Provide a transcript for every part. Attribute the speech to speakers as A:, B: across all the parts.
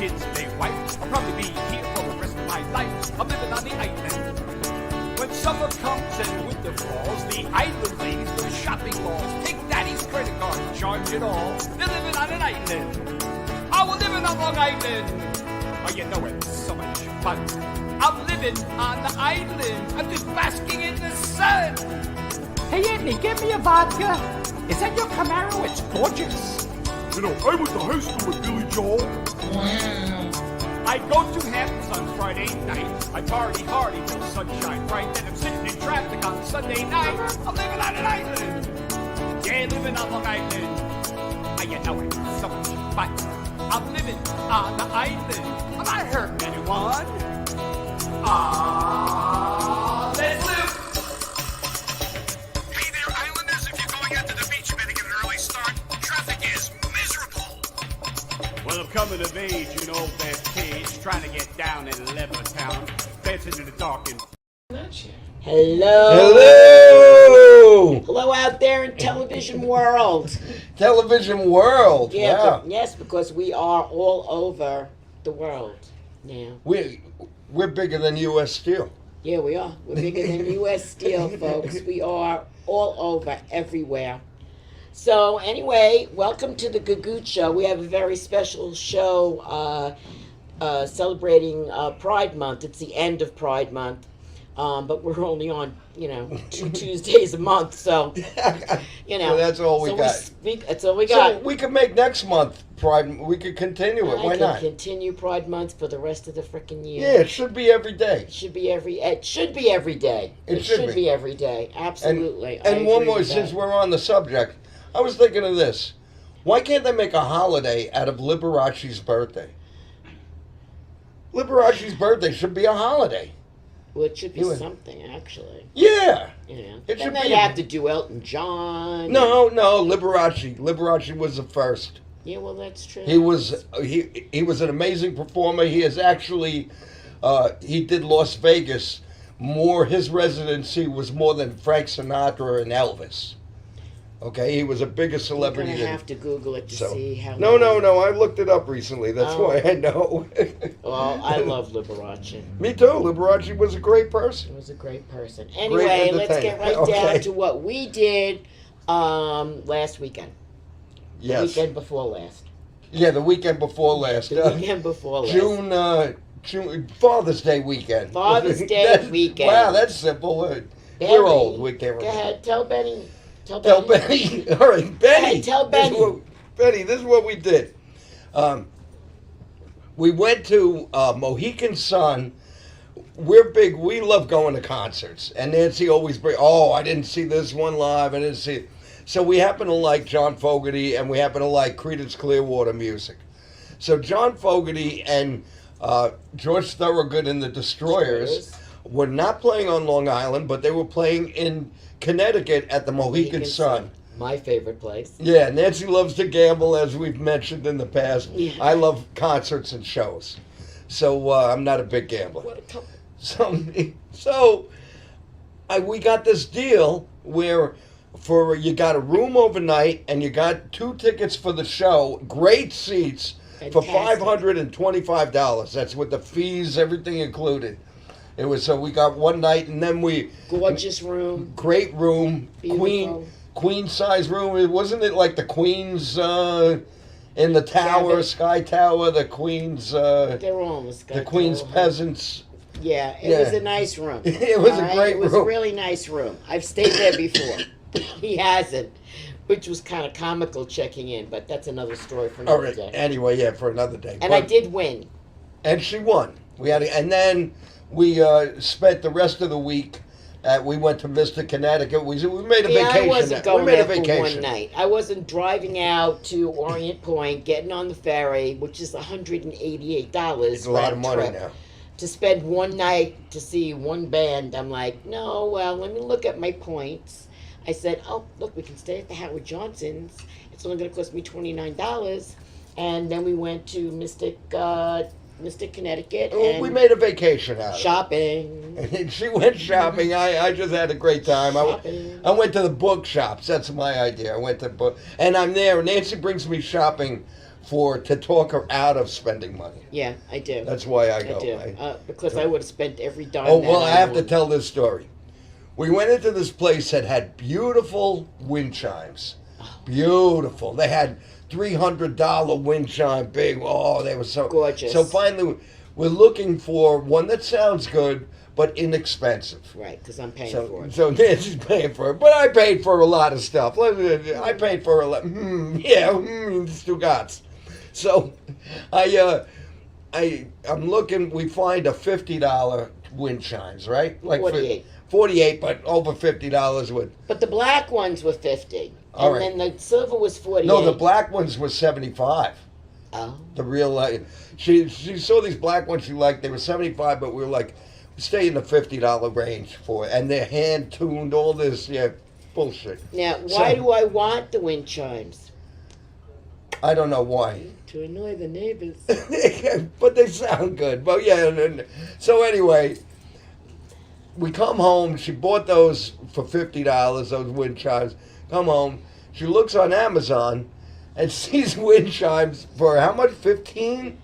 A: kids and a wife. I'll probably be here for the rest of my life. I'm living on the island. When summer comes and winter falls, the island ladies go to shopping malls. Take daddy's credit card and charge it all. They're living on an island. Oh, we're living on Long Island. Oh, you know it's so much fun. I'm living on the island. I'm just basking in the sun.
B: Hey, Anthony, give me a vodka. Is that your Camaro? It's gorgeous.
A: You know, I went to high school with Billy Joel. I go to Hamptons on Friday night. I party hard until sunshine bright. Then I'm sitting in traffic on Sunday night. I'm living on an island. Yeah, living on Long Island. Oh, you know it's so much fun. I'm living on the island. I'm not hurting anyone. Ah, let's live.
C: Hey there, Islanders. If you're going out to the beach, you better get an early start. Traffic is miserable.
A: Well, I'm coming of age, you know, that page, trying to get down in Levittown, dancing in the dark and...
D: Hello.
E: Hello!
D: Hello out there in television world.
E: Television world.
D: Yeah,
E: Wow.
D: yes, because we are all over the world now.
E: We're bigger than U.S. Steel.
D: Yeah, we are. We're bigger than U.S. Steel, folks. We are all over, everywhere. So, anyway, welcome to the Gagootz Show. We have a very special show celebrating Pride Month. It's the end of Pride Month. But we're only on, 2 Tuesdays a month, so,
E: So that's all we got.
D: That's all we got.
E: So we could make next month Pride. We could continue it. Why not?
D: Continue Pride Month for the rest of the freaking year.
E: Yeah, it should be every day.
D: It should be every day.
E: It should be.
D: Every day. Absolutely.
E: And one more, since we're on the subject, I was thinking of this. Why can't they make a holiday out of Liberace's birthday? Liberace's birthday should be a holiday.
D: Well, it should be something, actually.
E: Yeah.
D: Yeah.
E: It
D: Then
E: should
D: they'd
E: be.
D: have to do Elton John.
E: No, Liberace. Liberace was the first.
D: Yeah, well, that's true.
E: He was an amazing performer. He is actually he did Las Vegas more. His residency was more than Frank Sinatra and Elvis. Okay, he was a bigger celebrity.
D: You're going to have to Google it to see how...
E: No, I looked it up recently. That's why I know.
D: Well, I love Liberace.
E: Me too. Liberace was a great person.
D: He was a great person. Anyway, let's get right down to what we did last weekend.
E: Yes.
D: The weekend before last.
E: Yeah, the weekend before last.
D: The weekend before last.
E: June, Father's Day weekend.
D: Father's Day weekend.
E: Wow, that's simple. We're old. We can't
D: Go
E: remember.
D: ahead, tell Benny.
E: Tell Benny. All right, Benny.
D: Hey, tell Benny.
E: Benny, this is what we did. We went to Mohegan Sun. We're big. We love going to concerts. And Nancy always brings, I didn't see this one live. I didn't see it. So we happen to like John Fogerty, and we happen to like Creedence Clearwater music. So John Fogerty and George Thorogood and the Destroyers were not playing on Long Island, but they were playing in Connecticut at the Mohegan Sun.
D: My favorite place.
E: Yeah, Nancy loves to gamble, as we've mentioned in the past.
D: Yeah.
E: I love concerts and shows. So I'm not a big gambler.
D: What a couple.
E: So we got this deal where you got a room overnight and you got 2 tickets for the show, great seats, for $525. That's with the fees, everything included. It was so we got one night, and then
D: gorgeous room,
E: great room,
D: beautiful.
E: queen size room. Wasn't it like the Queen's in the tower, Sky Tower, the Queen's?
D: They're all in the Sky
E: The Queen's
D: Tower.
E: Peasants.
D: Yeah, it was a nice room.
E: It was a great room.
D: It was a really nice room. I've stayed there before. He hasn't, which was kind of comical checking in, but that's another story for another day.
E: Anyway, yeah, for another day.
D: And I did win.
E: And she won. And then we spent the rest of the week. We went to Mystic, Connecticut. We made a vacation.
D: I wasn't going there for
E: vacation.
D: one night. I wasn't driving out to Orient Point, getting on the ferry, which is $188.
E: It's a lot of money now.
D: To spend one night to see one band. I'm like, no, well, let me look at my points. I said, look, we can stay at the Howard Johnson's. It's only going to cost me $29. And then we went to Mystic, Connecticut. And
E: we made a vacation out of it.
D: Shopping.
E: And she went shopping. I just had a great time. I went to the bookshops. That's my idea. I went to book, and I'm there. Nancy brings me shopping to talk her out of spending money.
D: Yeah, I do.
E: That's why I go.
D: I do. Because I would have spent every dime.
E: Oh,
D: that
E: well, I have to
D: wanted.
E: tell this story. We went into this place that had beautiful wind chimes. Beautiful. They had $300 wind chime, big. Oh, they were so
D: Gorgeous.
E: So finally, we're looking for one that sounds good but inexpensive.
D: Right, because I'm paying for
E: So,
D: it.
E: so Nancy's paying for it, but I paid for a lot of stuff. I paid for a lot. Gagootz. So, I'm looking. We find a $50 wind chimes, right? Like
D: 48.
E: 48, but over $50 with.
D: But the black ones were 50.
E: All
D: and
E: right.
D: then the silver was 48.
E: No, the black ones were 75.
D: Oh.
E: The real, she saw these black ones she liked. They were 75, but we were like, stay in the $50 range for it. And they're hand tuned, all this, bullshit.
D: Now, why do I want the wind chimes?
E: I don't know why.
D: To annoy the neighbors.
E: But they sound good. But so anyway, we come home. She bought those for $50, those wind chimes. Come home. She looks on Amazon and sees wind chimes for how much? 15?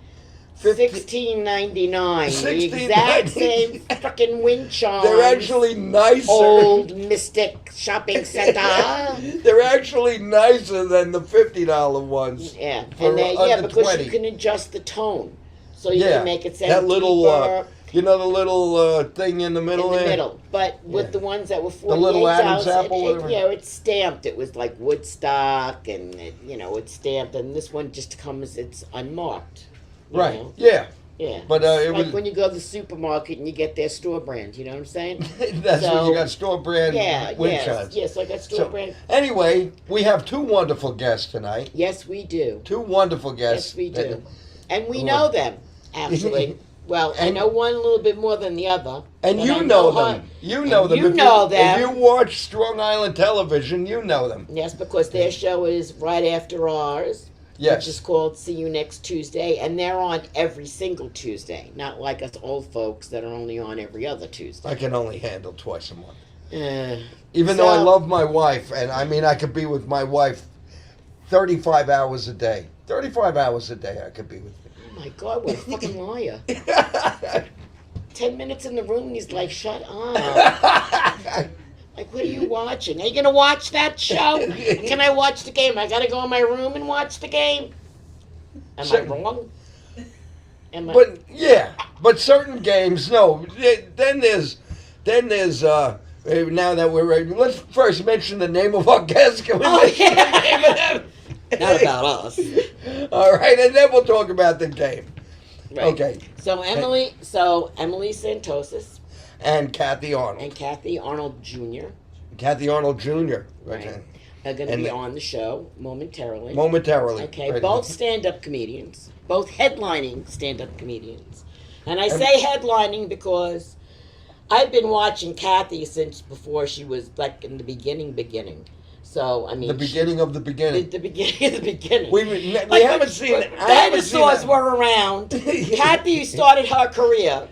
D: $16.99. The
E: $16.99.
D: exact same fucking wind chimes.
E: They're actually nicer.
D: Old Mystic Shopping Center.
E: They're actually nicer than the $50 ones.
D: Yeah,
E: For under
D: because
E: 20.
D: you can adjust the tone, so you
E: Yeah,
D: can make it sound
E: that little,
D: deeper
E: the little thing in the middle
D: in the
E: there.
D: middle. But with
E: Yeah.
D: the ones that were 48
E: little Adam's apple, whatever.
D: it's stamped. It was like Woodstock, and it's stamped. And this one just comes, it's unmarked. you
E: Right.
D: know?
E: Yeah.
D: Yeah.
E: But it
D: like
E: was.
D: when you go to the supermarket and you get their store brand. You know what I'm saying?
E: That's when
D: So-
E: you got store brand wind chimes.
D: Yes, I got store
E: So,
D: brand.
E: anyway, we have two wonderful guests tonight.
D: Yes, we do.
E: Two wonderful guests.
D: Yes, we do.
E: that-
D: And we
E: Who
D: know
E: are-
D: them, actually. Well, I
E: And-
D: know one a little bit more than the other.
E: And
D: but
E: you
D: I
E: know
D: her-
E: them. You know
D: and
E: them.
D: You
E: If
D: know them.
E: If you watch Strong Island television, you know them.
D: Yes, because their show is right after ours,
E: Yes.
D: which is called See You Next Tuesday, and they're on every single Tuesday, not like us old folks that are only on every other Tuesday.
E: I can only handle twice a month.
D: Uh,
E: Even though I
D: So-
E: love my wife, and I mean, I could be with my wife 35 hours a day. 35 hours a day I could be with
D: oh my God, what a fucking liar.
E: her.
D: 10 minutes in the room and he's like, shut up. Like, what are you watching? Are you going to watch that show? Can I watch the game? I got to go in my room and watch the game? Am I
E: So-
D: wrong? Am I...
E: But yeah, but certain games, no. Then there's now that we're ready, let's first mention the name of our guest. Can we
D: Oh,
E: mention
D: yeah.
E: the name of them?
D: Not about us.
E: All right, and then we'll talk about the game.
D: Right.
E: Okay.
D: So Emily Santosis
E: And Kathy Arnold.
D: and Kathy Arnold Jr.
E: Kathy Arnold Jr.
D: Right.
E: Okay.
D: are going to
E: And
D: be
E: the-
D: on the show momentarily.
E: Momentarily.
D: Okay,
E: Right.
D: both stand-up comedians, both headlining stand-up comedians. And I say headlining because I've been watching Kathy since before she was like in the beginning. So, I mean...
E: The beginning of the beginning.
D: The beginning of the beginning.
E: We haven't seen... I haven't seen
D: Dinosaurs
E: that.
D: were around. Kathy started her career.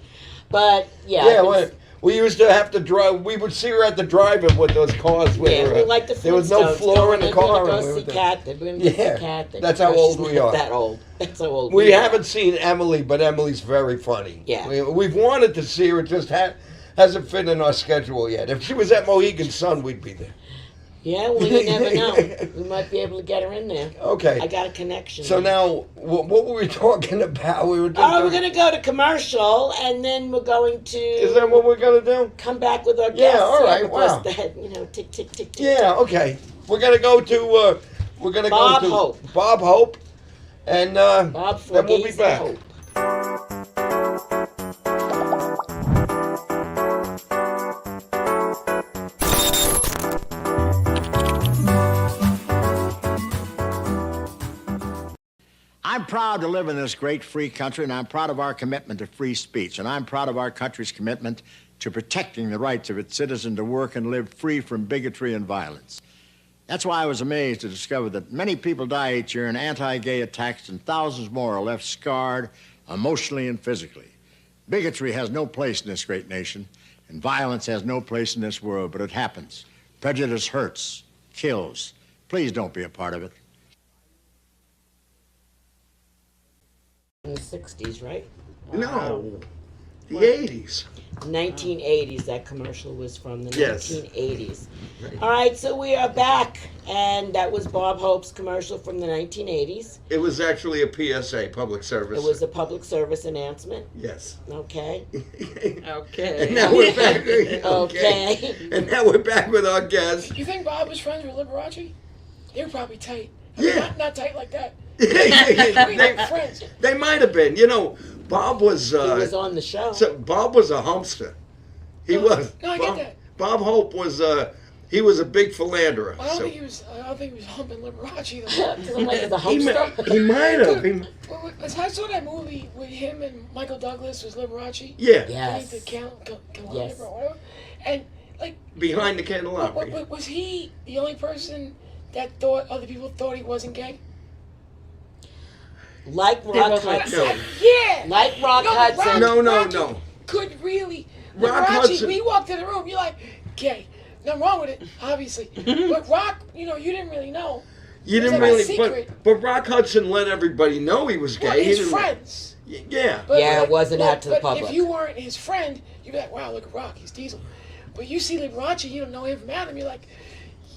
D: But, yeah.
E: Yeah,
D: it was-
E: we used to have to drive. We would see her at the drive-in with those cars. With
D: yeah,
E: her.
D: we like the
E: There was no
D: Flintstones.
E: floor in the
D: We're
E: car.
D: gonna
E: and we
D: go
E: were
D: see
E: there.
D: Kathy. We're gonna go
E: Yeah,
D: see Kathy.
E: that's how
D: No,
E: old
D: she's
E: we
D: not
E: are.
D: That old. That's how old
E: We
D: are.
E: haven't seen Emily, but Emily's very funny.
D: Yeah.
E: We've wanted to see her. It just hasn't fit in our schedule yet. If she was at Mohegan Sun, we'd be there.
D: Yeah, well, you never know. We might be able to get her in there.
E: Okay.
D: I got a connection.
E: So now, what were we talking about? We were just
D: Oh, we're going to go to commercial, and then we're going to...
E: Is that what we're gonna do?
D: Come back with our
E: Yeah,
D: guests.
E: all right,
D: because
E: wow.
D: That, tick, tick, tick, tick.
E: Yeah. Okay. We're gonna go to. We're gonna
D: Bob
E: go to
D: Hope.
E: Bob Hope, and
D: Bob
E: then we'll be
D: Forgese
E: back.
D: Hope.
F: I'm proud to live in this great free country, and I'm proud of our commitment to free speech, and I'm proud of our country's commitment to protecting the rights of its citizens to work and live free from bigotry and violence. That's why I was amazed to discover that many people die each year in anti-gay attacks, and thousands more are left scarred emotionally and physically. Bigotry has no place in this great nation, and violence has no place in this world, but it happens. Prejudice hurts, kills. Please don't be a part of it.
D: the 60s, right?
E: No, the 80s.
D: 1980s. That commercial was from the
E: Yes.
D: 1980s. All right, so we are back, and that was Bob Hope's commercial from the 1980s.
E: It was actually a PSA, public service.
D: It was a public service announcement.
E: Yes.
D: Okay.
B: Okay.
E: And now we're back.
D: Okay.
E: And now we're back with our guest.
G: You think Bob was friends with Liberace? They were probably tight. I mean,
E: Yeah.
G: not tight like that.
E: they,
G: They were friends.
E: they might have been. You know, Bob was.
D: He was on the show.
E: So Bob was a humpster. He was.
G: No, I get
E: Bob,
G: that.
E: Bob Hope was. He was a big philanderer.
G: I don't
E: So
G: think he was. I don't think he was humping Liberace though.
D: I'm like the
E: he,
D: humpster.
E: he might have. He,
G: I saw that movie with him and Michael Douglas was Liberace.
E: yeah.
D: Yes.
G: The
D: Yes.
G: or whatever. And like,
E: Behind the candelabra.
G: was he the only person that thought other people thought he wasn't gay?
D: Like
B: were
D: Rock
B: like-
D: Hudson.
G: Yeah.
D: Like Rock
G: No,
D: Hudson.
E: No.
G: Could really.
E: Rock
G: Liberace,
E: Hudson-
G: when you walked in the room, you're like, gay. Nothing wrong with it, obviously. But Rock, you didn't really know.
E: You
G: It was
E: didn't
G: like a
E: really.
G: secret.
E: But Rock Hudson let everybody know he was gay.
G: Well,
E: He
G: his
E: didn't-
G: friends.
E: Yeah.
G: But
D: Yeah, it wasn't out to the
G: but
D: public.
G: if you weren't his friend, you'd be like, wow, look at Rock, he's Diesel. But you see Liberace, you don't know him from Adam, you're like,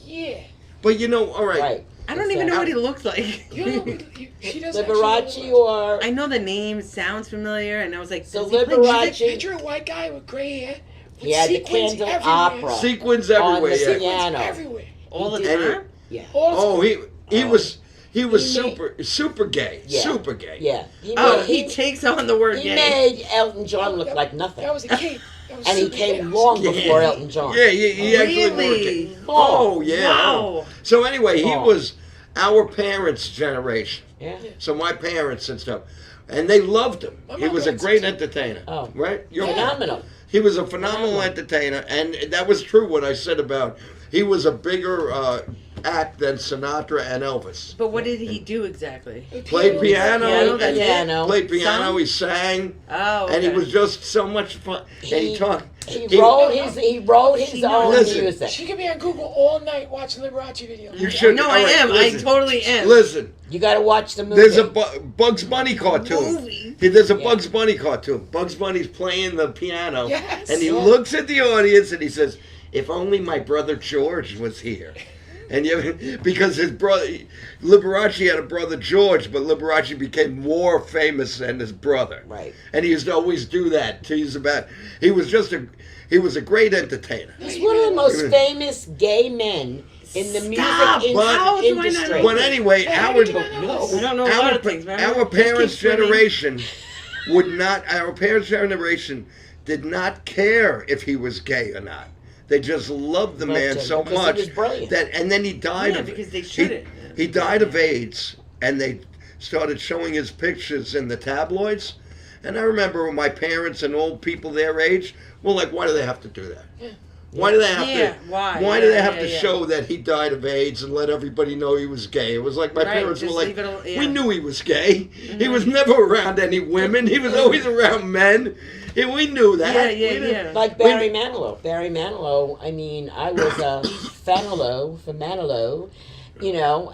G: yeah.
E: But all right.
D: Right.
H: I don't even know what he looks like.
G: You don't know, she doesn't
D: Liberace
G: actually
D: or
H: I know the name sounds familiar, and I was like,
D: So
H: does he play
D: Liberace-
H: music?
G: Picture a white guy with gray hair. With
D: he had the
G: sequins
D: Candle
G: everywhere.
D: Opera
E: Sequins
D: on
E: everywhere.
D: the
E: Yeah.
G: Sequins
D: piano.
G: everywhere.
H: all the
D: He did-
H: time?
D: Yeah.
G: All the
E: Oh, he was
D: He
E: super gay.
D: Yeah.
E: Super gay.
D: Yeah. He
H: Oh,
D: made,
H: he takes on the word
D: he
H: gay.
D: made Elton John look like nothing.
G: That was a kid. That was
D: And he
G: super
D: came
G: gay.
D: long
E: Yeah.
D: before Elton John.
E: Yeah, he actually
H: Really?
E: worked it. Oh, yeah.
H: Wow.
E: So anyway, he
D: Oh.
E: was our parents' generation.
D: Yeah.
E: So my parents and stuff. And they loved him.
G: My
E: He
G: mom
E: was a
G: likes
E: great
G: him too.
E: entertainer.
D: Oh.
E: Right?
D: Phenomenal.
E: He was a phenomenal entertainer, and that was true what I said about he was a bigger act than Sinatra and Elvis.
H: But what did he do exactly?
E: Played piano,
H: Piano, that's it?
D: Piano.
E: played piano,
H: Sung?
E: he sang,
H: Oh, okay.
E: and he was just so much fun. And he talked.
D: He wrote his own
E: Listen.
D: music.
G: She could be on Google all night watching Liberace videos.
E: You should.
H: No,
E: all
H: I
E: right,
H: am.
E: listen.
H: I totally am.
E: Listen,
D: You got to watch the movie.
E: there's a Bugs Bunny cartoon.
H: Movie?
E: There's a
D: Yeah.
E: Bugs Bunny cartoon. Bugs Bunny's playing the piano,
G: Yes.
E: and he
G: Yeah.
E: looks at the audience and he says, "If only my brother George was here." And because his brother Liberace had a brother George, but Liberace became more famous than his brother.
D: Right.
E: And he used to always do that. Tease about. He was a great entertainer.
D: He's one of the most famous gay men in the
H: Stop.
D: music
H: How do I not
D: industry.
H: know
E: But anyway,
G: How
E: our
G: did you not know this?
H: I don't know a lot of things, man.
E: our
H: Just
E: parents'
H: keep swimming.
E: generation would not. Our parents' generation did not care if he was gay or not. They just loved the
D: Loved
E: man
D: him
E: so
D: because he
E: much
D: was brilliant.
E: that, and then he died
H: Yeah,
E: of
H: because they
E: he,
H: shouldn't.
E: he died of AIDS, and they started showing his pictures in the tabloids. And I remember my parents and old people their age were like, "Why do they have to do that? Why do they have
H: Yeah,
E: to?
H: why?
E: do
H: Yeah,
E: they have
H: yeah,
E: to
H: yeah.
E: show that he died of AIDS and let everybody know he was gay?" It was like my
H: Right,
E: parents were
H: just
E: like,
H: leave it al- yeah.
E: "We knew he was gay. He was never around any women. He was always around men. We knew that."
H: Yeah,
E: We
H: yeah,
E: didn't-
H: yeah.
D: Like Barry Manilow. Barry Manilow, I mean, I was a Manilow,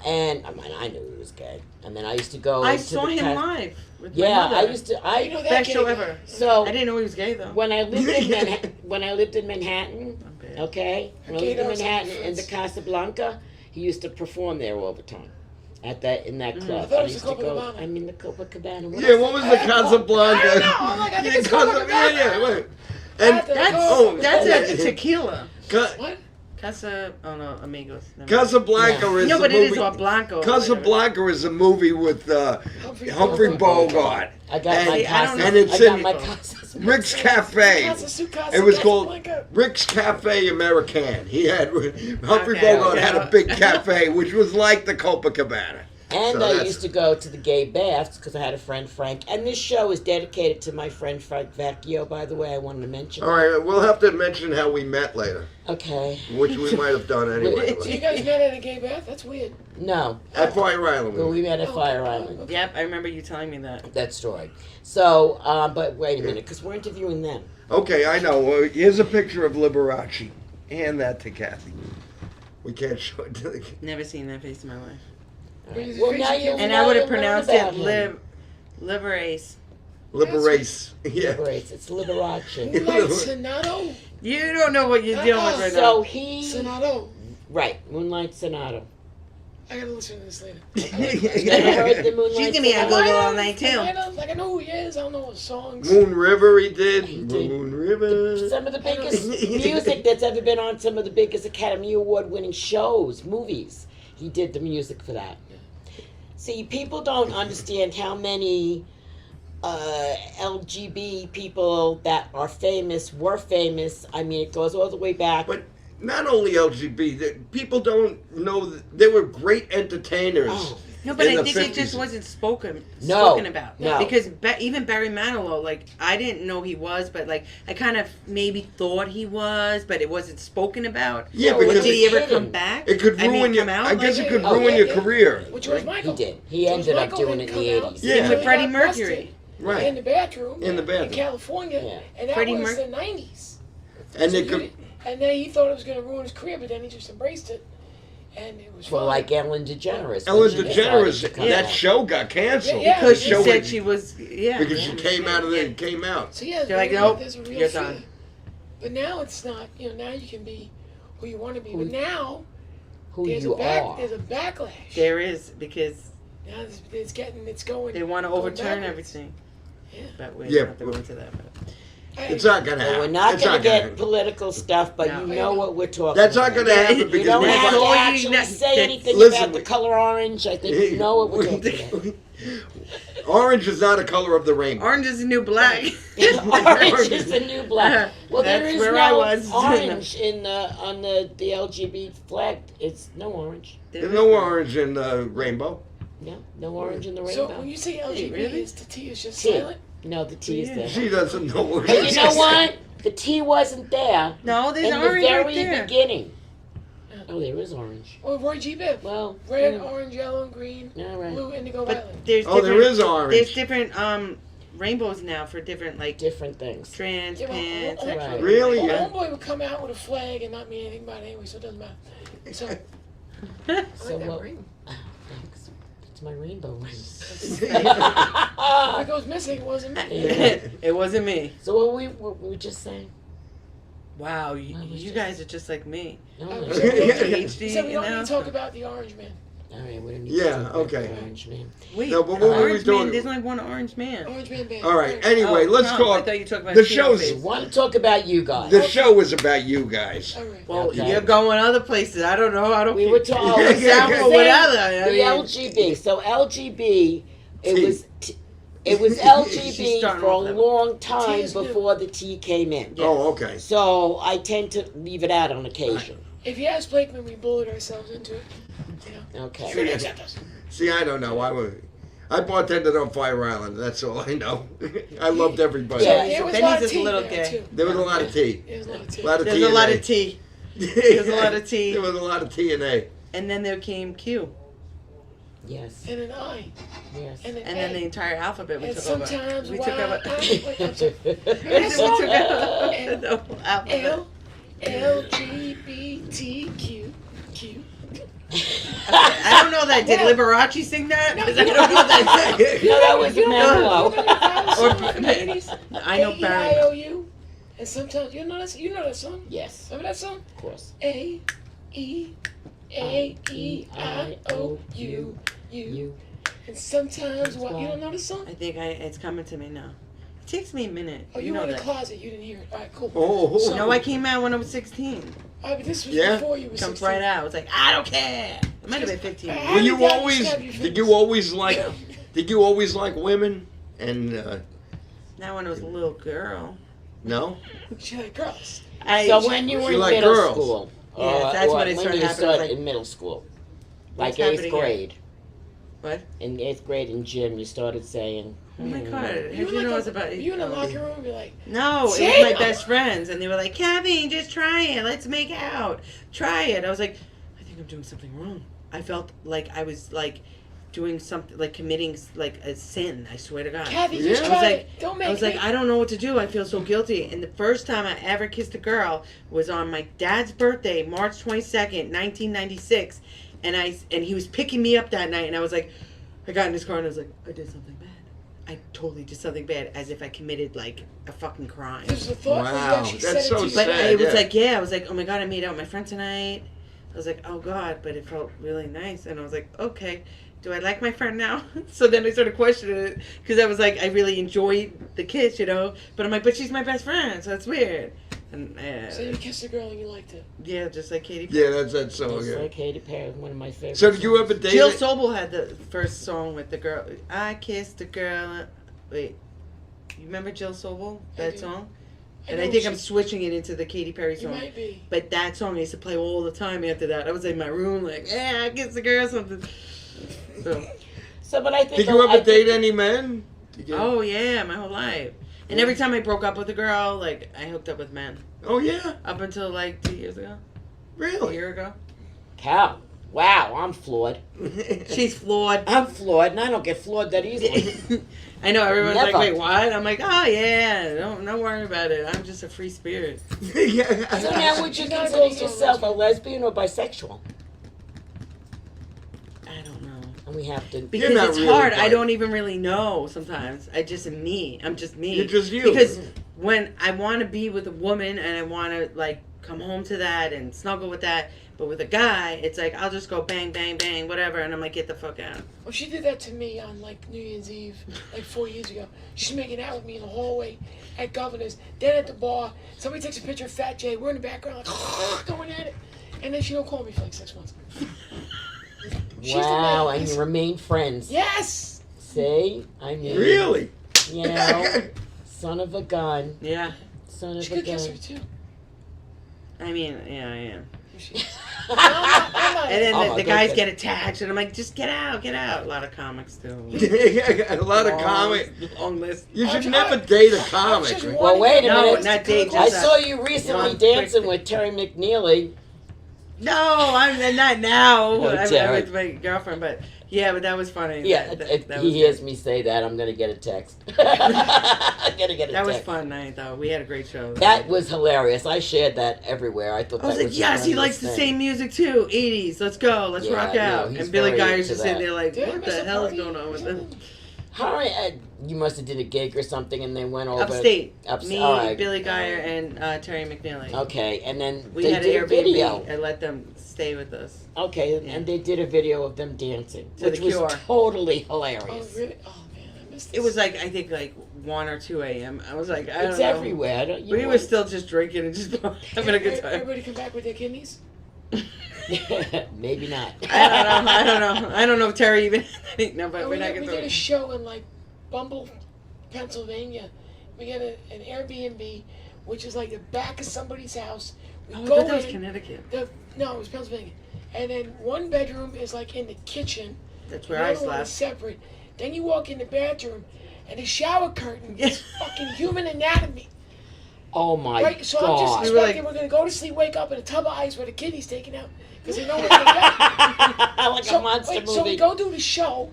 D: and I mean, I knew he was gay. I mean, I used to go
H: I
D: to
H: saw
D: the
H: him
D: test-
H: live with
D: Yeah,
H: my mother.
D: I used to.
G: You know that
H: Best
G: gay
H: show
G: guy.
H: ever.
D: So
H: I didn't know he was gay though.
D: when I lived in Manhattan, okay, when I lived in
G: those
D: Manhattan
G: are
D: in the
G: friends.
D: Casablanca, he used to perform there all the time. In that club,
G: I thought it was
D: used
G: the
D: to go.
G: Copacabana.
D: I mean the Copacabana.
E: Yeah, what was the Casablanca?
G: I don't know. I'm like, I think it's Copacabana.
E: Yeah, wait. And
H: That's
E: oh,
H: a tequila.
G: What?
H: Casa. Oh no, Amigos. Never mind.
E: Casablanca is
H: No,
E: a
H: but it is
E: movie.
H: or Blanco. or
E: Casablanca is a movie with Humphrey Bogart.
D: I got
E: and,
D: my
H: See, I don't
D: Casas.
H: know.
E: and it's
D: I got
E: in
D: my Casas.
E: Rick's Cafe.
G: Casa, su casa,
E: It was called
G: Casablanca.
E: Rick's Cafe American. He had Humphrey
H: Okay,
E: Bogart
H: okay.
E: had a big cafe, which was like the Copacabana.
D: And
E: So
D: I
E: that's-
D: used to go to the gay baths because I had a friend Frank. And this show is dedicated to my friend Frank Vecchio, by the way. I wanted to mention.
E: All right, we'll have to mention how we met later,
D: Okay.
E: which we might have done anyway.
G: So you guys met at a gay bath? That's weird.
D: No,
E: At Fire Island.
D: but we met at Fire Island.
H: Yep, I remember you telling me that.
D: That story. So, but wait a minute, because we're interviewing them.
E: Okay, I know. Here's a picture of Liberace. Hand that to Kathy. We can't show it to the.
H: Never seen that face in my life.
G: Where's his
D: Well,
G: face?
D: now you.
H: And
D: now
H: I would
D: you
H: have
D: learn
H: pronounced
D: about
H: it
D: him.
H: Liberace.
E: Liberace. Yeah.
D: Liberace. It's Liberace.
G: Moonlight Sonata.
H: You don't know what you're dealing with right
D: So
H: now.
D: he
G: Sonata.
D: right, Moonlight Sonata.
G: I gotta listen to this later.
D: Never heard the Moonlight
H: She's gonna be on
D: Sonata?
H: Google all night too.
G: I know who he is. I don't know his songs.
E: Moon River he did.
D: He did.
E: Moon River.
D: Some of the biggest music that's ever been on some of the biggest Academy Award winning shows, movies. He did the music for that. See, people don't understand how many LGB people that are famous were famous. I mean, it goes all the way back.
E: But not only LGBT, people don't know that they were great entertainers.
D: Oh.
H: No, but
E: in
H: I
E: the
H: think it
E: 50s.
H: just wasn't spoken
D: No,
H: about.
D: no.
H: Because even Barry Manilow, like, I didn't know he was, but, like, I kind of maybe thought he was, but it wasn't spoken about.
E: Yeah,
D: No,
E: because
H: Did he ever
D: kidding.
H: come back?
E: it could
H: I mean,
E: ruin your.
H: come out?
E: I guess
H: Like,
E: it could
D: Oh,
E: ruin
G: yeah,
E: your
G: yeah.
E: career.
G: With George Michael.
D: He did. He ended up doing it in the 80s.
E: Yeah.
G: until he
H: Freddie
G: got
H: Mercury.
G: busted
E: Right.
G: In the bathroom.
E: In the bathroom.
G: In California.
D: Yeah.
G: And that
H: Freddie
G: was
H: Mer-
G: the 90s.
E: And
G: So
E: it could.
G: and then he thought it was going to ruin his career, but then he just embraced it. And it was
D: Well,
G: fine.
D: like Ellen DeGeneres.
E: Ellen
D: when she decided
E: DeGeneres,
D: to come
E: that
D: out.
E: show got canceled.
G: Yeah,
H: Because
E: The
H: she
E: show
H: said
E: was-
H: she was, yeah.
E: because she came out of it and came out.
G: So yeah,
H: They're like, nope,
G: there's a real
H: you're
G: fear.
H: done.
G: But now it's not. You know, now you can be who you want to be. But now
D: Who
G: there's
D: you
G: a back.
D: are.
G: There's a backlash.
H: There is, because
G: Now it's going.
H: they want to
G: going
H: overturn
G: backwards.
H: everything.
G: Yeah.
H: But we
E: Yeah,
H: don't have to go into that. But.
E: It's not gonna
D: Well,
E: happen.
D: we're not
E: It's
D: going to
E: gonna
D: get
E: happen.
D: political stuff, but
H: No.
D: you know what we're talking
E: That's
D: about.
E: not gonna happen
D: You
E: because
D: don't
E: we
D: have to
H: Well, you
D: actually
H: not-
D: say anything
E: listen,
D: about the color orange. I think you know what we're talking about.
E: Orange is not a color of the rainbow.
H: Orange is the new black.
D: Orange is the new black. Well, there
H: That's
D: is
H: where I
D: no
H: was.
D: orange in on the LGBT flag. It's no orange.
E: There's no orange in the rainbow.
D: No orange in the
G: So
D: rainbow.
G: when you say LGBT,
H: really?
G: is the T is just
D: T.
G: silent?
D: No, the T is there.
E: She doesn't know what
D: But you know what? The T wasn't there
H: No, there's
D: in the
H: orange
D: very
H: right there.
D: beginning. Oh, there is orange.
G: Or Roy G. Biv.
D: Well,
G: Red, orange, yellow, green,
D: all right.
G: blue, indigo,
H: But
G: violet.
H: there's
E: Oh, there
H: different-
E: is orange.
H: There's different rainbows now for different like
D: Different things.
H: trans
G: Yeah, well,
H: pants.
G: oh,
D: Right.
E: Really?
G: Well,
E: Yeah.
G: homeboy would come out with a flag and not mean anything about it anyway, so it doesn't matter. So, I
D: So
G: like that
D: what?
G: ring.
D: Thanks. It's my rainbow ring.
G: If it goes missing, it wasn't me.
H: It wasn't me.
D: So what were we just saying?
H: Wow, you,
D: Well, we
H: you
D: just-
H: guys are just like me.
D: No,
G: Oh,
D: no.
G: so
H: ADHD
G: So we don't
H: now.
G: need to talk about the orange man.
D: All right, we don't need
E: Yeah,
D: to talk about
E: okay.
D: the orange man.
H: Wait,
E: No, but what were we
H: orange
E: doing?
H: man. There's only one orange man.
G: Orange man band.
E: All right.
G: Orange.
E: Anyway,
H: Oh,
E: let's
H: Trump.
E: talk.
H: I thought you talked about
E: The
H: Cheeto
E: show's-
H: Face.
D: We want to talk about you guys.
E: The show is about you guys.
G: All right.
H: Well,
D: Okay.
H: you're going other places. I don't know. I don't.
D: We
H: keep-
D: were talking
E: Yeah, yeah, yeah.
H: Whatever, I
D: the
H: mean-
D: LGB. So LGB, it
E: T.
D: was it was
H: She's
D: LGB
H: starting
D: for a
H: off that way.
D: long time
G: is new.
D: before the T came in.
E: Oh, okay.
D: So I tend to leave it out on occasion.
G: If you ask Blakeman, we bullied ourselves into it.
D: Okay.
G: Sure, they accept us.
E: See, I don't know. I bartended on Fire Island. That's all I know. I loved everybody.
D: Yeah.
G: There was
H: Benny's
G: a lot of
H: just a
G: tea
H: little
G: there,
H: gay.
G: too.
E: There was a lot of tea.
G: There was a lot of tea.
E: A lot of
H: There's
E: tea.
H: a lot
E: and
H: of tea, There's a lot of tea.
E: There was a lot of T and A.
H: and then there came Q,
D: Yes.
G: And an I.
D: Yes.
G: And an
H: and
G: A.
H: then the entire alphabet we
G: And
H: took over.
G: sometimes
H: We
G: Y,
H: took over.
G: I, wait, I'm sorry.
H: We took over the whole alphabet.
G: L, L, G, B, T, Q, Q.
H: I don't know that. Did
G: Yeah.
H: Liberace sing that? 'Cause I don't know that.
D: No, that was
G: You don't know
D: Manilow.
G: that
H: Or-
G: song from the 80s?
H: I know Barry.
G: A-E-I-O-U. And sometimes, you know that song?
D: Yes,
G: Remember that song?
D: of course.
G: A, E, A, E, I, O, U, U.
D: You.
G: And sometimes, what? You don't know the song?
H: I think it's coming to me now. It takes me a minute.
G: Oh, you were
H: know
G: in the
H: that.
G: closet. You didn't hear it. All right, cool.
E: Oh,
G: So-
H: No, I came out when I was 16.
G: All right, but this was
E: Yeah?
G: before you were
H: Comes
G: 16.
H: right out. I was like, I don't care. It might have been 15.
G: How
E: Were
G: did
E: you
G: that
E: always?
G: stab your
E: Did
G: face?
E: you always like? Did you always like women? And
H: Now when I was a little girl.
E: no.
G: She like girls.
D: So when you were
E: She
D: in
E: liked
D: middle
E: girls.
D: school,
H: Yeah, that's
D: or
H: when it started
D: you
H: happening,
D: started
H: like-
D: in middle school,
H: What's
D: like 8th
H: happening here?
D: grade.
H: What?
D: In 8th grade in gym, you started saying,
H: Oh my god. How'd
G: You
H: you
G: were
H: know
G: like
H: it's about
G: you in the locker room, be like,
H: No, it was
G: Damn.
H: my best friends, and they were like, "Kevin, just try it. Let's make out. Try it." I was like, "I think I'm doing something wrong." I felt like I was like doing something, like committing like a sin. I swear to God.
G: Kathy,
E: Yeah.
G: just
E: I
H: I was
G: try
H: like,
G: it. Don't make
H: I was like,
G: me.
H: I don't know what to do. I feel so guilty. And the first time I ever kissed a girl was on my dad's birthday, March 22nd, 1996, and he was picking me up that night, and I was like, I got in his car and I was like, I did something bad. I totally did something bad, as if I committed like a fucking crime.
G: There's a thought
E: Wow,
G: that she said
E: that's
G: it
E: so
G: to you.
H: But
E: sad.
H: it was
E: yeah.
H: like, yeah, I was like, oh my god, I made out with my friend tonight. I was like, oh god, but it felt really nice, and I was like, okay, do I like my friend now? So then I started questioning it because I was like, I really enjoyed the kiss, you know. But I'm like, but she's my best friend, so it's weird. And
G: So you kissed a girl and you liked it.
H: yeah, just like Katy.
E: Yeah, that's that song.
D: It's
E: Yeah.
D: like Katy Perry, one of my favorites.
E: So did you ever date?
H: Jill
E: it?
H: Sobel had the first song with the girl. I kissed a girl. Wait, you remember Jill Sobel? That
G: do.
H: song?
G: I
H: And
G: know
H: I think
G: she-
H: I'm switching it into the Katy Perry
G: You
H: song.
G: might be.
H: But that song I used to play all the time after that. I was in my room like, I kissed a girl or something. So,
D: But I think.
E: Did you
D: I
E: ever
D: think-
E: date any men? Did you-
H: oh yeah, my whole life. And every time I broke up with a girl, like I hooked up with men.
E: Oh yeah,
H: Up until like 2 years ago. A
E: really?
H: year ago.
D: Cow. Wow, I'm flawed.
H: She's flawed.
D: I'm flawed, and I don't get flawed that easily.
H: I know everyone's like,
D: Never.
H: wait, what? I'm like, oh yeah, don't worry about it. I'm just a free spirit.
E: Yeah.
D: So now, would you
G: She's not
D: consider
G: also
D: yourself a lesbian or bisexual?
H: I don't know.
D: And we have to.
H: Because
E: not
H: it's
E: really
H: hard. I
E: bi-
H: don't even really know sometimes. I just am me. I'm just me.
E: You're just you.
H: Because when I want to be with a woman and I want to like come home to that and snuggle with that, but with a guy, it's like I'll just go bang, bang, bang, whatever, and I'm like, get the fuck out.
G: Well, she did that to me on like New Year's Eve, like 4 years ago. She's making out with me in the hallway at Governor's. Then at the bar, somebody takes a picture of Fat Jay. We're in the background, like, going at it. And then she don't call me for like 6 months. She's the
D: Wow,
G: man.
D: and you remain friends.
G: Yes!
D: See? I mean,
E: Really?
D: you know, son of a gun.
H: Yeah.
D: Son of
G: She
D: a
G: could kiss her
D: gun.
G: too.
H: I mean, yeah, I am.
G: I'm not.
H: And then
D: Oh,
H: the
D: my
H: guys
D: God.
H: get attached, and I'm like, just get out, get out. A lot of comics do.
E: A lot of comic.
H: Long list.
E: You should
G: I'm
E: never
G: just-
E: date a
G: I'm
E: comic.
G: just
E: right?
D: Well, wait a
H: No,
D: minute.
H: not date,
D: I
H: just
D: saw you recently
H: Young,
D: dancing
H: quick.
D: with Terry McNeely.
H: No, I'm not now.
D: Oh,
H: I'm
D: Jared.
H: with my girlfriend, but yeah, but that was funny.
D: Yeah,
H: that,
D: if
H: that
D: he
H: was
D: hears
H: good.
D: me say that, I'm gonna get a text. I'm gonna get a
H: That was
D: text.
H: fun night though. We had a great show.
D: That was hilarious. I shared that everywhere. I thought
H: I was
D: that
H: like,
D: was
H: yes,
D: the
H: he likes the
D: funniest
H: same
D: thing.
H: music too. 80s. Let's go. Let's
D: Yeah,
H: rock
D: no,
H: out.
D: he's
H: And Billy
D: very
H: Guyer's
D: into
H: just sitting
D: that.
H: there like,
G: Did I
H: what
G: miss
H: the
G: a
H: hell is
G: party?
H: going on with them?
D: How you must have did a gig or something, and they went over
H: Upstate.
D: Upstate.
H: Me,
D: All right.
H: Billy Geyer, and Terry McNeely.
D: Okay, and then
H: We
D: they
H: had an
D: did a
H: Airbnb.
D: video.
H: I let them stay with us.
D: Okay,
H: Yeah.
D: and they did a video of them dancing,
H: To
D: which
H: The
D: was
H: Cure.
D: totally
G: Oh,
D: hilarious.
G: really? Oh, man, I missed this.
H: It was like, I think like 1 or 2 a.m. I was like, I don't
D: It's
H: know.
D: everywhere. I don't, you
H: We
D: know,
H: were still just drinking and just having a good time.
G: Everybody come back with their kidneys?
D: Maybe not.
H: I don't know if Terry even. No, but
G: And
H: we're not
G: we
H: gonna.
G: did a show in like Bumble, Pennsylvania. We got an Airbnb, which is like the back of somebody's house. We
H: Oh, I
G: go
H: thought that was
G: in.
H: Connecticut.
G: No, it was Pennsylvania. And then one bedroom is like in the kitchen.
H: That's
G: The
H: where I
G: other one is
H: slept.
G: separate. Then you walk in the bathroom, and the shower curtain is fucking human anatomy.
D: Oh my
G: Right? So
D: god!
G: I'm just
H: We were
G: expecting
H: like-
G: we're gonna go to sleep, wake up in a tub of ice with a kidney's taken out because they know we're gonna get.
D: Like a monster movie.
G: So we go do the show,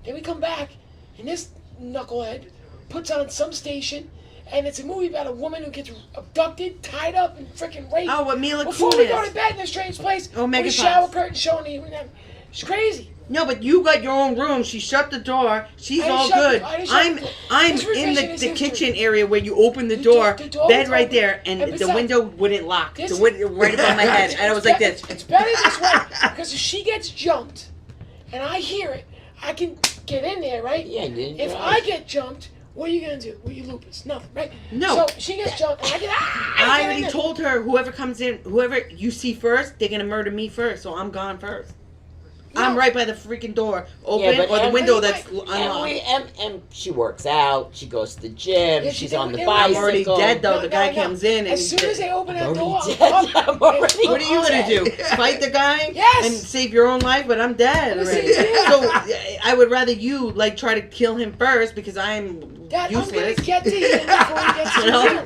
G: then we come back, and this knucklehead puts on some station, and it's a movie about a woman who gets abducted, tied up, and freaking raped.
H: Oh, what Mila
G: Before we go
H: Kunis.
G: to bed in a strange place,
H: Oh,
G: with
H: Megan
G: a shower
H: Fox.
G: curtain showing the human anatomy. It's crazy.
H: No, but you got your own room. She shut the door. She's
G: I didn't
H: all
G: shut
H: good.
G: the- I didn't shut
H: I'm
G: the door.
H: I'm
G: This
H: in
G: revision
H: the
G: is
H: kitchen
G: history.
H: area where you open the
G: The
H: door,
G: door
H: bed
G: was
H: right
G: open.
H: there, and
G: And
H: the
G: besides-
H: window wouldn't lock.
G: This-
H: The window right above my head, and I was like this.
G: It's better this way because if she gets jumped, and I hear it, I can get in there, right?
D: Yeah, you didn't
G: If
D: drive.
G: I get jumped, what are you gonna do? Well, you lupus, nothing, right?
H: No.
G: So she gets jumped, and I get
H: I
G: get in
H: already
G: there.
H: told her whoever comes in, whoever you see first, they're gonna murder me first, so I'm gone first. I'm right by the freaking door, open,
D: but
H: or the
D: Emily-
H: window that's
G: Emily-
H: unlocked.
D: And she works out. She goes to the gym.
G: Yeah,
D: she's
G: they-
D: on the
G: they were-
H: I'm already
D: bicycle.
H: dead though.
G: No,
H: The
G: no,
H: guy
G: no.
H: comes in and
G: As
H: he's
G: soon as they open that
D: I'm
G: door,
D: already
G: I'm
D: dead. I'm already
H: What are you gonna do?
G: dead.
H: Fight the guy?
G: Yes.
H: And save your own life? But I'm dead
G: Yes,
H: already.
G: you did.
H: So I would rather you like try to kill him first because I'm
G: Dad, I'm gonna
H: useless.
G: get to him before he gets to
H: You know?
G: you.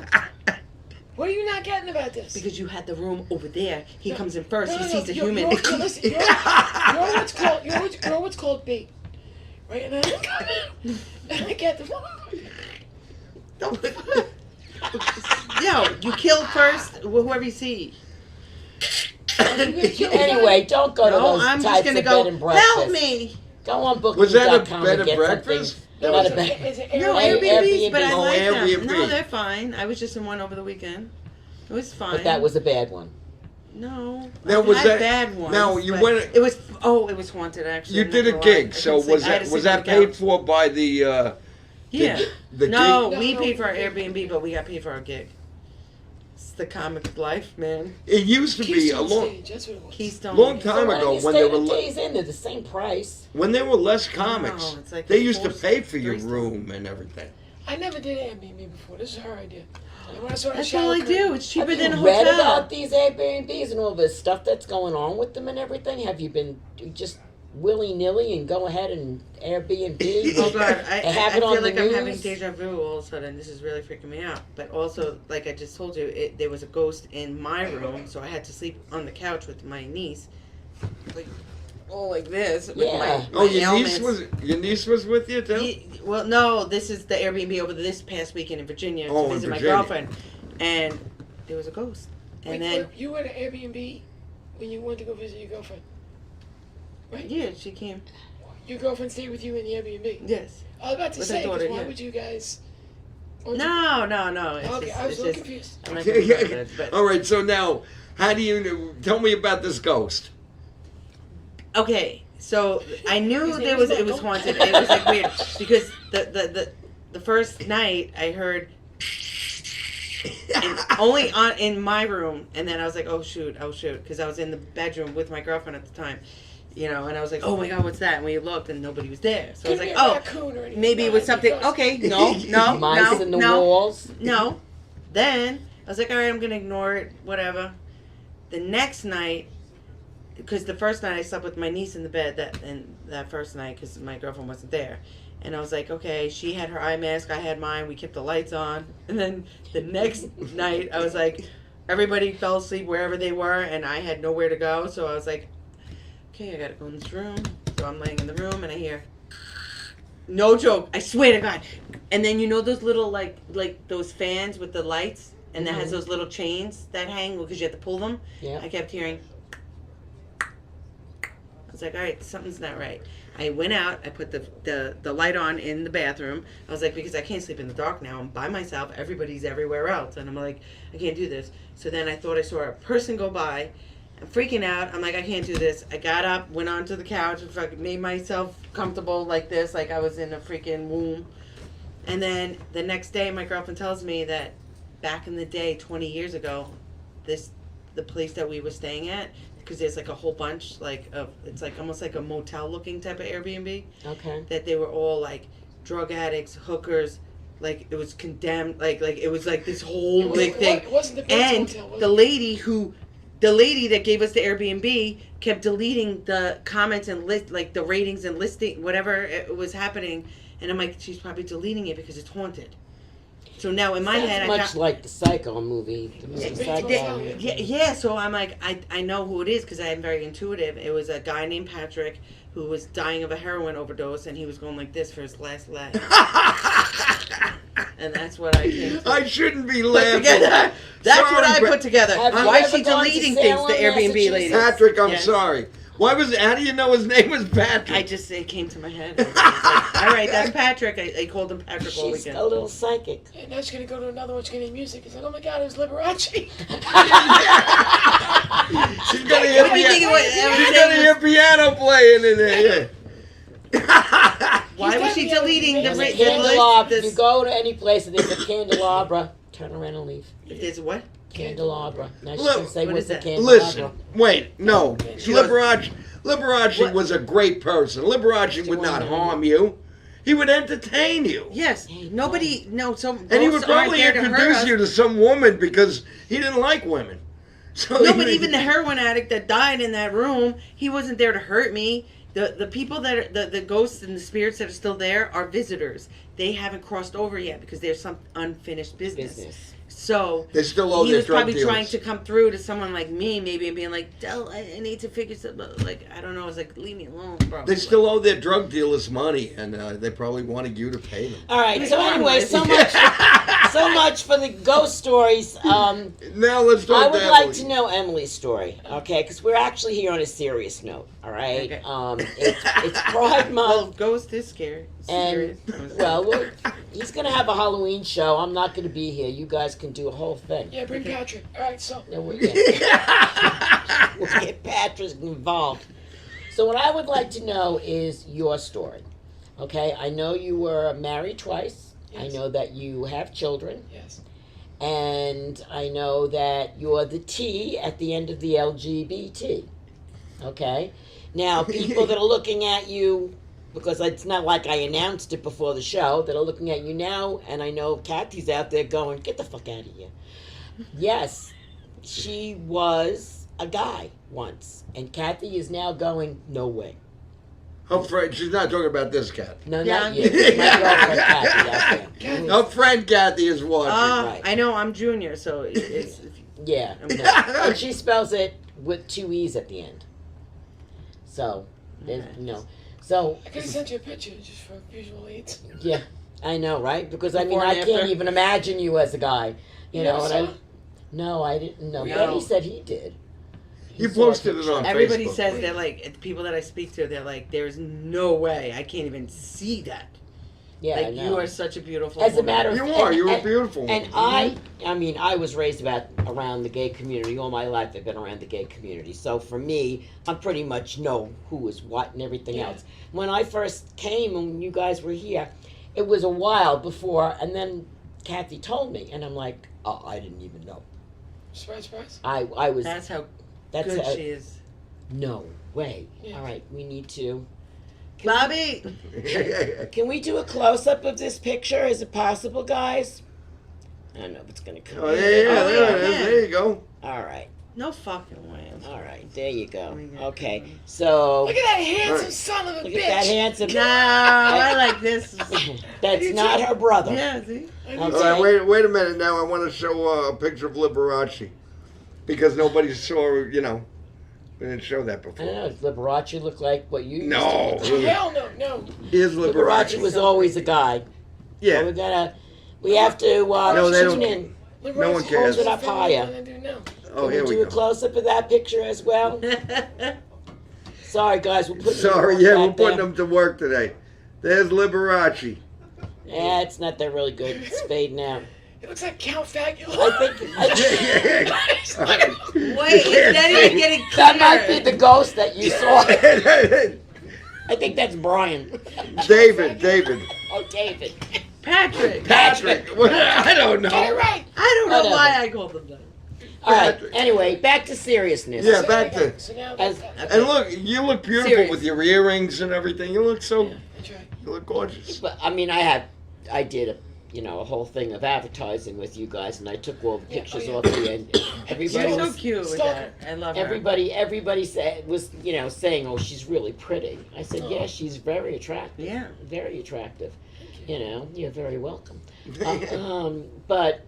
G: What are you not getting about this?
H: Because you had the room over there. He
G: No,
H: comes in first.
G: no,
H: He
G: no,
H: sees a
G: you're-
H: human.
G: You're, listen, you're what's called bait, right? And then I come in, and I get the.
H: Yo, you kill first whoever you see.
D: Anyway, don't go to
H: No,
D: those
H: I'm
D: types
H: just gonna
D: of
H: go.
D: bed and breakfast.
H: Help me!
D: Go on
E: Was that a
D: booking.com
E: bed
D: and
E: and
D: get
E: breakfast?
D: something
G: No,
D: Not
G: it's
D: a bad-
G: it's an
H: No,
D: Air-
H: Airbnbs, but I
D: Airbnb.
H: like them.
E: Airbnb.
H: No, they're fine. I was just in one over the weekend. It was fine.
D: But that was a bad one.
H: No.
E: Now,
H: I've
E: was
H: had
E: that-
H: bad ones.
E: now, you
H: but
E: went-
H: It was. Oh, it was haunted actually.
E: You
H: I'm
E: did
H: not
E: a
H: gonna lie.
E: gig,
H: I
E: so
H: couldn't sleep. I had to
E: was
H: sleep
E: that
H: on the
E: paid
H: couch.
E: for by the?
H: Yeah.
E: The
H: No,
E: gig?
H: we
G: No,
H: paid for our
G: no.
H: Airbnb, but we got paid for our gig. It's the comic life, man.
E: It used to be a
G: Keystone
E: long,
G: Stage, that's what it was.
H: Keystone.
E: long time
D: Why
E: ago
D: don't you
E: when
D: stay
E: there were
D: the
E: le-
D: days in? They're the same price.
E: when there were less comics.
H: No, it's like
E: They
H: the
E: used to
H: four-
E: pay for your
H: three-star.
E: room and everything.
G: I never did Airbnb before. This is her idea. And when I saw that
H: That's
G: shower
H: all I
G: curtain-
H: do. It's cheaper
D: Have
H: than
D: you
H: a
D: read
H: hotel.
D: about these Airbnbs and all the stuff that's going on with them and everything? Have you been just willy-nilly and go ahead and Airbnb?
H: Oh god, I
D: They have it
H: feel
D: on the
H: like I'm having
D: news.
H: deja vu all of a sudden. This is really freaking me out. But also, like I just told you, there was a ghost in my room, so I had to sleep on the couch with my niece, like all like this. With
D: Yeah.
H: my
E: Oh, your
H: ailments.
E: niece was with you too.
H: Well, no, this is the Airbnb over this past weekend in Virginia
E: Oh,
H: to
E: in
H: visit my
E: Virginia.
H: girlfriend, and there was a ghost. And
G: Wait,
H: then
G: you were at an Airbnb when you went to go visit your girlfriend, right?
H: yeah, she came.
G: Your girlfriend stayed with you in the Airbnb.
H: Yes.
G: I was about to
H: With
G: say,
H: her
G: 'cause
H: daughter,
G: why
H: yeah.
G: would you guys?
H: No. It's
G: Okay,
H: just,
G: I was
H: it's
G: a little
H: just,
G: confused.
H: I'm not gonna go into it, but
E: All right, so now, how do you tell me about this ghost?
H: okay, so I knew
G: His name
H: there
G: is
H: was it was
G: Michael.
H: haunted. It was like weird because the first night I heard only in my room, and then I was like, oh shoot, because I was in the bedroom with my girlfriend at the time, you know, and I was like, oh my god, what's that? And we looked and nobody was there, so I was
G: Couldn't
H: like,
G: be a
H: oh,
G: raccoon or anything.
H: maybe it was
G: No,
H: something.
G: because-
H: Okay, no,
D: Mice in the
H: no,
D: walls.
H: no. Then I was like, all right, I'm gonna ignore it, whatever. The next night, because the first night I slept with my niece in the bed that first night because my girlfriend wasn't there, and I was like, okay, she had her eye mask, I had mine, we kept the lights on, and then the next night I was like, everybody fell asleep wherever they were, and I had nowhere to go, so I was like, okay, I gotta go in this room. So I'm laying in the room and I hear, no joke, I swear to God. And then you know those little like those fans with the lights, and that has those little chains that hang because you have to pull them.
D: Yeah.
H: I kept hearing. I was like, all right, something's not right. I went out. I put the light on in the bathroom. I was like, because I can't sleep in the dark now. I'm by myself. Everybody's everywhere else, and I'm like, I can't do this. So then I thought I saw a person go by. I'm freaking out. I'm like, I can't do this. I got up, went onto the couch, and fucking made myself comfortable like this, like I was in a freaking womb. And then the next day, my girlfriend tells me that back in the day, 20 years ago, the place that we were staying at, because there's like a whole bunch it's like almost like a motel looking type of Airbnb,
D: Okay.
H: that they were all like drug addicts, hookers, like it was condemned, like it was like this whole big thing.
G: It wasn't the best
H: And
G: hotel, was
H: the
G: it?
H: lady that gave us the Airbnb kept deleting the comments and the ratings and listing whatever it was happening, and I'm like, she's probably deleting it because it's haunted. So now in my head,
D: That's
H: I
D: much
H: got
D: like the Psycho movie. The movie Psycho.
H: yeah. So I'm like, I know who it is because I am very intuitive. It was a guy named Patrick who was dying of a heroin overdose, and he was going like this for his last leg. And that's what I came to
E: I shouldn't be
H: put
E: laughing.
H: together. That's
E: Sorry,
H: what I
E: but-
H: put together.
D: Have you
H: Why is
D: ever
H: she
D: gone to
H: deleting things, the
D: Salem,
H: Airbnb lady?
E: Patrick, I'm
H: Yes.
E: sorry. Why was it? How do you know his name was Patrick?
H: It came to my head. I was like, all right, that's Patrick. I called him Patrick all
D: She's
H: weekend.
D: a little psychic.
G: And now she's gonna go to another one. She's gonna need music. It's like, oh my God, it was Liberace.
E: She's gonna
H: What do you think it was?
E: She's gonna hear piano playing in there. Yeah.
H: Why was she deleting the
D: There's a
H: list?
D: candelabra. If you go to any place and there's a candelabra, turn around and leave.
H: If there's what?
D: Candelabra. Now she
E: Look,
D: can say
H: what
D: what's
H: is
D: the
H: that?
D: candelabra.
E: Listen, wait, no. Liberace
H: What?
E: was a great person. Liberace would not harm you. He would entertain you.
H: Yes. Nobody. No. So
E: And he would probably introduce you to some woman because he didn't like women. So
H: No,
E: he
H: but
E: would-
H: even the heroin addict that died in that room, he wasn't there to hurt me. The people that are, the ghosts and the spirits that are still there are visitors. They haven't crossed over yet because there's some unfinished business. So
E: They still owe
H: he
E: their
H: was
E: drug
H: probably
E: dealers.
H: trying to come through to someone like me, maybe, and being like, Del, I need to figure something out. Like, I don't know. I was like, leave me alone, bro.
E: They still owe their drug dealers money, and they probably wanted you to pay them.
D: All right. So
H: Right.
D: anyway, so so much for the ghost stories.
E: Now let's talk
D: I would
E: to
D: like
E: Emily.
D: to know Emily's story, okay? Because we're actually here on a serious note, all right?
H: Okay.
D: It's Pride
H: Well,
D: Month,
H: Ghost is scary.
D: and
H: Serious.
D: well, he's gonna have a Halloween show. I'm not gonna be here. You guys can do a whole thing.
G: Yeah, bring Patrick. All right, so
D: Yeah, we'll get Patrick involved. So what I would like to know is your story. Okay, I know you were married twice. I
G: Yes.
D: know that you have children.
G: yes,
D: And I know that you're the T at the end of the LGBT. Okay? Now, people that are looking at you, because it's not like I announced it before the show, that are looking at you now, and I know Kathy's out there going, get the fuck out of here. Yes, she was a guy once, and Kathy is now going, no way.
E: Her friend, she's not talking about this cat.
D: No,
H: Yeah.
D: not you. My girlfriend Kathy out there.
E: Her friend Kathy is watching.
D: Right.
H: I know I'm junior, so it's
D: Yeah.
H: I'm
D: And she spells it with 2 E's at the end. So, there's,
H: Okay.
D: no. So,
G: I could have sent you a picture just for visual aids.
D: yeah, I know, right? Because I mean,
H: Before
D: I
H: and
D: can't
H: after.
D: even imagine you as a guy. You know,
G: never
D: and
G: saw
D: I.
G: it?
D: No, I didn't know.
G: No.
D: Betty said he did.
E: You
D: saw a
E: posted it
D: picture.
E: on
H: everybody
E: Facebook.
H: says that like the people that I speak to, they're like, there's no way I can't even see that.
D: Yeah, I
H: Like
D: know.
H: you are such a beautiful.
D: As a
H: woman.
D: matter of
E: You are. You're
D: and-
E: beautiful.
D: And I mean, I was raised around the gay community all my life. I've been around the gay community, so for me, I pretty much know who is what and everything
G: Yeah.
D: else. When I first came and you guys were here, it was a while before, and then Kathy told me, and I'm like, oh, I didn't even know.
G: Surprise, surprise.
D: I was.
H: That's how
D: That's
H: good
D: a-
H: she is.
D: No way.
G: Yeah.
D: All right, we need to.
H: Bobby,
D: Can we do a close up of this picture? Is it possible, guys? I don't know if it's gonna come.
E: Oh, yeah, there it is.
H: yeah.
E: There you go.
D: All right.
H: no fucking way.
D: All right, there you go.
H: Oh my God.
D: Okay, so
G: Look at that handsome son of a
D: look
G: bitch.
D: at that handsome.
H: No, I like this.
D: That's not her brother.
H: Yeah, see.
D: Okay.
E: All right, wait a minute now. I want to show a picture of Liberace because nobody saw, we didn't show that
D: I don't
E: before.
D: know. Does Liberace look like what you?
E: No.
D: Used to look like?
G: Hell no, no.
E: Here's
D: Liberace
E: Liberace.
D: was always a guy. So
E: Yeah.
D: we have to
E: No, they
D: tune
E: don't-
D: in.
E: No one cares.
D: Hold it up higher.
G: I do now.
E: Oh,
D: Can
E: here
D: we
E: we
D: do a
E: go.
D: close up of that picture as well? Sorry, guys, we're putting.
E: Sorry,
D: you
E: yeah,
D: back
E: we're putting
D: there.
E: them to work today. There's Liberace.
D: Yeah, it's not that really good. It's fading out.
G: It looks like Count Fagula.
D: I think
E: All right.
H: Wait, is that even getting
D: that might be the ghost that you saw.
E: David.
D: I think that's Brian.
E: David.
D: Oh, David.
H: Patrick?
E: Well, I don't
G: Get it
E: know.
G: right.
H: I don't know
D: Whatever.
H: why I called them that.
D: All right.
E: Patrick.
D: Anyway, back to seriousness.
E: Yeah, back to.
G: So now
D: As-
E: And look, you look beautiful
H: Serious.
E: with your earrings and everything. You look so.
G: That's right.
E: You look gorgeous.
D: But I mean, I did a whole thing of advertising with you guys, and I took all the
G: Yeah,
D: pictures
G: oh, yeah.
D: off the end. Everybody
H: She's so
D: was,
H: cute with
G: Stalker.
H: that. I love her.
D: everybody said was saying, "Oh, she's really pretty." I said,
G: Oh.
D: "Yeah, she's very attractive.
H: Yeah.
D: Very attractive." You're very welcome. But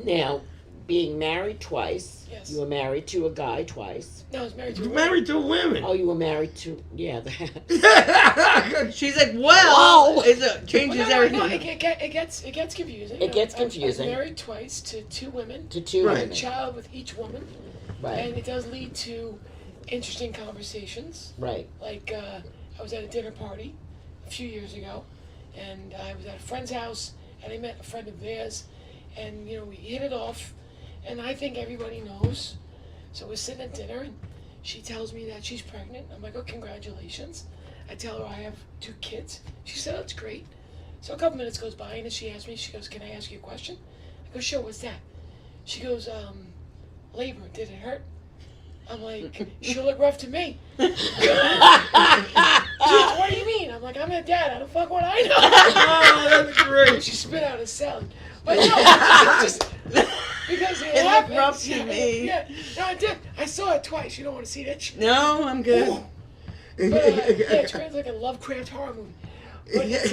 D: now, being married twice,
G: Yes.
D: you were married to a guy twice.
G: No, I was married to a
E: You're
G: woman.
E: married to women.
D: Oh, you were married to that.
H: She's like, well,
D: Whoa.
H: it changes
G: Well, no,
H: everything.
G: no, it gets confusing.
D: It gets
G: I was
D: confusing.
G: married twice to two women.
D: to two
E: Right.
G: A
D: women.
G: child with each woman.
D: Right.
G: And it does lead to interesting conversations.
D: Right.
G: Like, I was at a dinner party a few years ago, and I was at a friend's house, and I met a friend of theirs, and, we hit it off, and I think everybody knows. So we're sitting at dinner, and she tells me that she's pregnant. I'm like, oh, congratulations. I tell her I have 2 kids. She said, oh, that's great. So a couple minutes goes by, and then she asks me, she goes, can I ask you a question? I go, sure, what's that? She goes, labor, did it hurt? I'm like, sure look rough to me. She goes, what do you mean? I'm like, I'm a dad. How the fuck would I know?
E: Oh, that's great.
G: She spit out a salad. But no, it's just because it
H: It looked
G: happens.
H: rough to me.
G: Yeah, no, I did. I saw it twice. You don't want to see that shit.
H: No, I'm good.
G: But yeah, it turns like a Lovecraft horror movie. But it's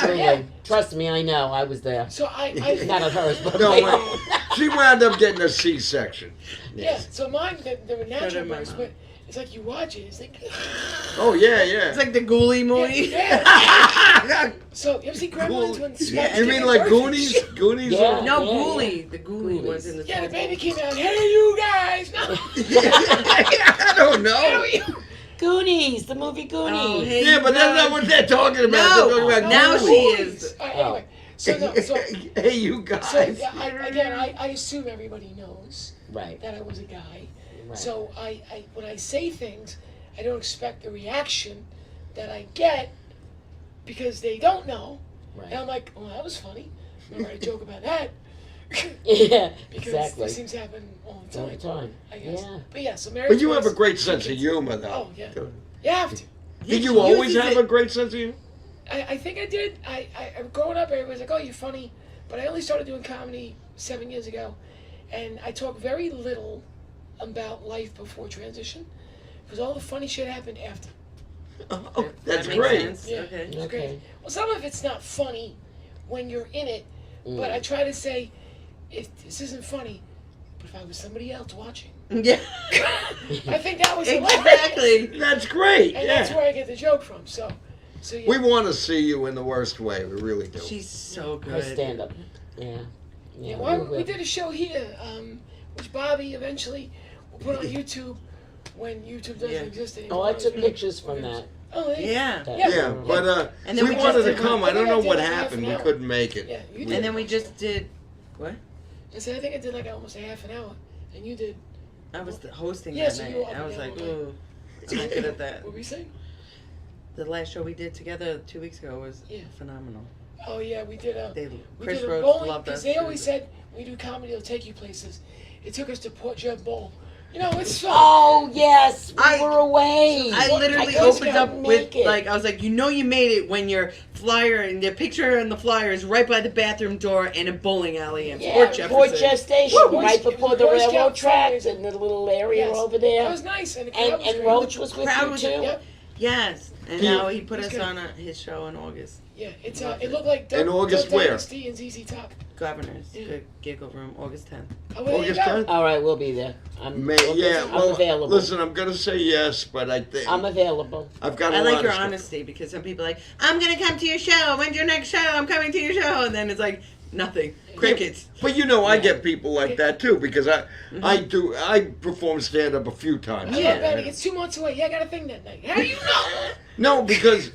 D: Really,
G: yeah.
D: trust me, I know. I was there.
G: So
D: Not at hers, but
E: No,
D: my
E: wait.
D: own.
E: She wound up getting a C-section.
G: yeah. So mine, they were
H: So
G: natural
H: did my
G: births,
H: mom.
G: but It's like you watch it. It's like.
E: Oh yeah, yeah.
H: It's like the Ghoulie movie.
G: Yeah. So you ever see Gremlins when
E: Yeah, you mean like Goonies? Goonies?
D: Yeah.
H: No,
D: Yeah,
H: Ghoulie. The Ghoulie
D: Ghoulies.
H: was in the.
G: Yeah, the baby came out. Hey, you guys! No.
E: I don't know.
D: Goonies, the movie Goonies.
H: Oh, hey,
E: Yeah, but that's not what they're talking about.
H: No.
E: They're talking about
H: Now
E: Goonies.
H: she is.
G: All right, anyway, so no, so
E: Hey, you guys.
G: so yeah, I assume everybody knows
D: Right.
G: that I was a guy.
D: Right.
G: So I when I say things, I don't expect the reaction that I get because they don't know.
D: Right.
G: And I'm like, well, that was funny. I'm gonna joke about that.
D: Yeah,
G: Because
D: exactly.
G: these things happen all the
D: All
G: time.
D: the time.
G: I guess.
D: Yeah.
G: But yeah, so Mary.
E: But you have a
G: Grace-
E: great sense of humor, though.
G: Oh yeah. You have to.
E: Did you always
H: did
E: have
H: it.
E: a great sense of humor?
G: I think I did. I growing up, everybody was like, "Oh, you're funny," but I only started doing comedy 7 years ago, and I talk very little about life before transition, because all the funny shit happened after.
E: Oh, that's
H: That makes
E: great.
H: sense.
G: Yeah,
H: Okay.
G: it's
D: Okay.
G: great. Well, some of it's not funny when you're in it,
D: Mm.
G: but I try to say, if this isn't funny, but if I was somebody else watching,
H: Yeah.
G: I think that was hilarious.
H: Exactly.
E: That's great.
G: And
E: Yeah.
G: that's where I get the joke from. So yeah.
E: We want to see you in the worst way. We really do.
H: She's so
D: Her
H: good.
D: stand up. Yeah.
G: Yeah, well, we did a show here, which Bobby eventually will put on YouTube when YouTube doesn't
H: Yeah.
G: exist anymore.
D: Oh, I took pictures from that.
G: Oh, yeah.
H: Yeah.
D: That-
E: Yeah, but
H: And then
E: we
H: we
E: wanted
H: just
E: to
H: did
E: come.
G: one-
E: I don't
G: I
E: know
G: think I
E: what
G: did half
E: happened.
G: an
E: We
G: hour.
E: couldn't make it.
G: Yeah, you
H: And
G: did.
H: then we just did. What?
G: I said I think I did like almost a half an hour, and you did.
H: I was hosting
G: Yeah,
H: that
G: so
H: night.
G: you were up
H: I
G: and
H: was
G: down
H: like,
G: all
H: ooh, I'm not good at that.
G: What were we saying?
H: The last show we did together 2 weeks ago was
G: Yeah.
H: phenomenal.
G: Oh yeah, we did a.
H: They,
G: We
H: Chris
G: did a
H: Rhodes
G: bowling
H: loved
G: because
H: us.
G: they always said we do comedy, it'll take you places. It took us to Port Jeb Bowl. You know, it's fun.
D: Oh yes, we
H: I-
D: were away.
H: I literally
G: I
H: opened up
D: couldn't
H: with
D: make it.
H: like I was like, you know, you made it when your flyer and the picture on the flyer is right by the bathroom door in a bowling alley in
D: Yeah,
H: Port Jefferson.
D: Port Jeff Station,
G: Woo!
D: right
G: It was
D: before the
G: Boy
D: railroad
G: Scout
D: tracks
G: fundraiser.
D: and the little area
G: Yes.
D: over
G: That
D: there.
G: was nice, and the crowd was
D: And
G: great.
D: Roach was with
H: Crowd
D: you
H: was-
D: too.
G: Yep.
H: Yes, and
E: Yeah.
H: now he put
G: It's
H: us
G: good.
H: on his show in August.
G: Yeah, it's it looked like Doug,
E: In August
G: Doug
E: where?
G: Dynasty and ZZ Top.
H: Governor's
G: Yeah.
H: good giggle room, August 10th.
G: Oh, well, there you
E: August
G: go.
E: 10th?
D: All right, we'll be there. I'm
E: Yeah,
D: I'm
E: well,
D: available.
E: listen, I'm gonna say yes, but I think
D: I'm available.
E: I've got a
H: I
E: lot
H: like your
E: of stuff.
H: honesty because some people are like, I'm gonna come to your show. When's your next show? I'm coming to your show, and then it's like nothing, crickets.
E: But you know, I get people like that too because I perform stand up a few times.
G: I
H: Yeah.
G: love Betty. It's 2 months away. Yeah, I got a thing that night. How do you know?
E: No, because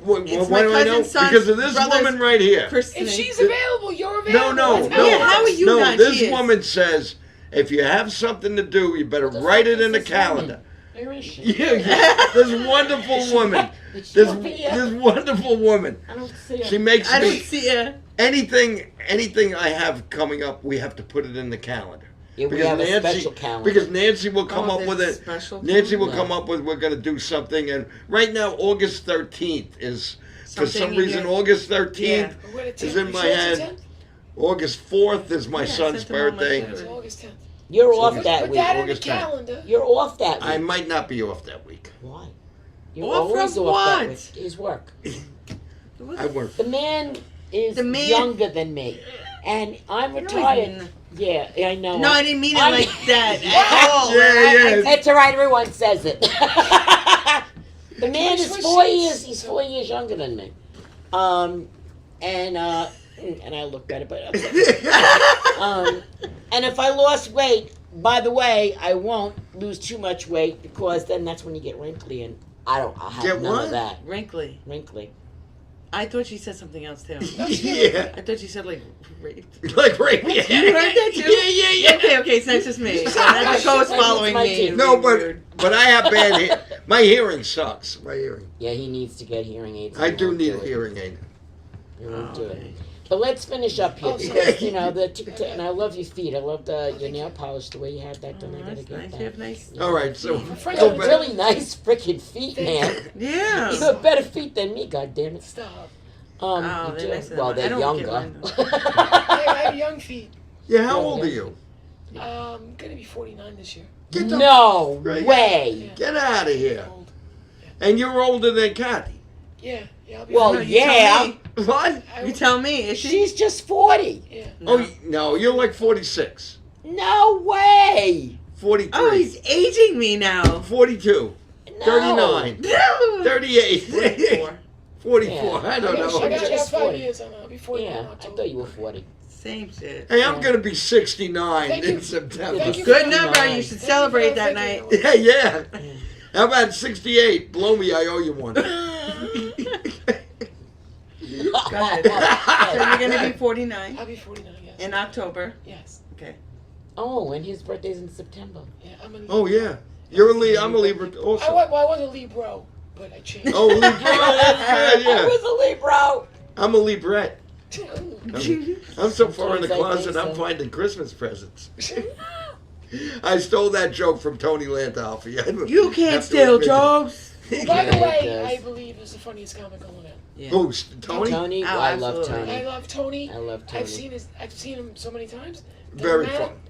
E: why
H: It's
E: do
H: my
E: I know?
H: cousin's son's
E: Because of this
H: brother's
E: woman right here.
H: Christening.
G: If she's available, you're available.
E: No,
G: Let's
E: no,
G: go.
H: Yeah, how are you
E: no.
H: not?
E: This
H: She is.
E: woman says if you have something to do, you better
D: the
E: write
D: fuck
E: it
D: is
E: in the
D: this
E: calendar.
D: Where is she?
E: Yeah, this wonderful woman.
D: Did she
E: This
D: over here?
E: this wonderful woman.
D: I don't see her.
E: She makes
H: I don't
E: me
H: see a.
E: anything I have coming up. We have to put it in the calendar.
D: Yeah, we
E: Because
D: have a
E: Nancy,
D: special calendar.
E: because Nancy will come
H: Oh,
E: up with
H: there's
E: it.
H: a special
E: Nancy will
D: calendar?
E: come up with we're going to do something, and right now August 13th is for
H: Something
E: some
H: you
E: reason
H: get-
E: August 13th
H: Yeah.
G: We're at
E: is
G: 10th.
E: in
G: You
E: my
G: sure it's
E: head.
G: the 10th?
E: August 4th is my
H: Yeah,
E: son's
H: sent them all my
E: birthday.
H: shit.
G: It's August 10th.
D: You're
E: So
D: off
E: just
D: that
G: Put
D: week.
G: that in the
E: August 10th.
G: calendar.
D: You're off that week.
E: I might not be off that week.
D: Why? You're
H: Off
D: always
H: from
D: off that
H: what?
D: week. His work.
E: I work.
D: The man is
H: The man-
D: younger than me, and I'm retired. Yeah, I know.
H: No, I didn't mean it
D: I'm-
H: like that at all.
E: Yeah, yeah.
D: It's all right. Everyone says it. The man is
G: switch
D: 4
G: seats?
D: years. He's 4 years younger than me. And I look better, but okay. And if I lost weight, by the way, I won't lose too much weight because then that's when you get wrinkly, and I have
E: Get
D: none
E: what?
D: of that.
H: Wrinkly.
D: Wrinkly.
H: I thought she said something else too.
E: Yeah,
H: I thought she said like raped.
E: like right. Yeah.
H: You heard that too?
E: Yeah.
H: Okay, it's not just me. That's a ghost following
D: my
H: me.
D: team.
E: No,
H: Weird.
E: but I have bad my hearing sucks. My hearing.
D: Yeah, he needs to get hearing aids.
E: I
D: He
E: do
D: won't
E: need
D: do
E: a
D: it.
E: hearing aid.
D: He won't do it.
H: Okay.
D: But let's finish up here
G: Oh, sorry.
D: because you know and I love your feet. I love your nail polish the way you had that done.
H: Oh,
D: I gotta
H: that's
D: get
H: nice.
D: that.
H: You have nice.
E: All right, so
G: Frank,
E: go
G: I'm
E: back.
D: Really nice freaking feet, man.
H: Yeah.
D: You have better feet than me, goddammit.
G: Stop.
H: Oh,
D: you
H: they're
D: do.
H: nicer than
D: Well,
H: mine. I
D: they're
H: don't get
D: younger.
H: mine,
G: I have young feet.
E: Yeah, how old are you?
G: Gonna be 49 this year.
E: Get the
D: No
E: Right.
D: way.
E: Get out of here.
G: Old.
E: And you're older than Kathy.
G: Yeah, I'll be.
D: Well,
H: No, you tell
D: yeah.
H: me.
E: What?
H: You tell me. Is she?
D: She's just 40.
G: Yeah.
E: Oh no, you're like 46.
D: No way.
E: 43.
H: Oh, he's aging me now.
E: 42.
D: No.
E: 39.
H: No.
E: 38.
H: 44.
E: 44.
D: Yeah.
E: I don't
G: I
E: know.
G: got
D: Just
G: 5
D: 40.
G: years on that. I'll be 40
D: Yeah,
G: in
D: I
G: October.
D: thought you were 40.
H: Same shit.
E: Hey, I'm going to be 69
G: Thank
E: in
G: you.
E: September.
G: Thank you.
H: Good number.
D: Nice.
H: You should celebrate that night.
E: Yeah, yeah. How about 68? Blow me, I owe you one.
H: Go ahead. So you're gonna be 49
G: I'll be 49, yes.
H: in October.
G: Yes.
H: Okay.
D: Oh, and his birthday's in September.
G: Yeah, I'm a
E: Oh, yeah. You're a Libra. I'm a Libra also.
G: I was a Libro, but I changed.
E: Oh, Libra. That's good,
D: I
E: yeah.
D: was a Libra.
E: I'm a Librette. I'm so far in the
D: Sometimes I
E: closet,
D: think
E: I'm
D: so.
E: finding Christmas presents. I stole that joke from Tony Landolfi.
H: You can't steal jokes.
G: By the
D: Yeah,
G: way,
D: it does.
G: I believe is the funniest comic going out.
H: Yeah.
E: Who? Tony?
D: Tony,
H: Oh,
D: I love
H: absolutely.
G: I
D: Tony.
G: love Tony.
D: I love Tony.
G: I've seen him so many times.
E: Very
G: Doesn't matter
E: fun.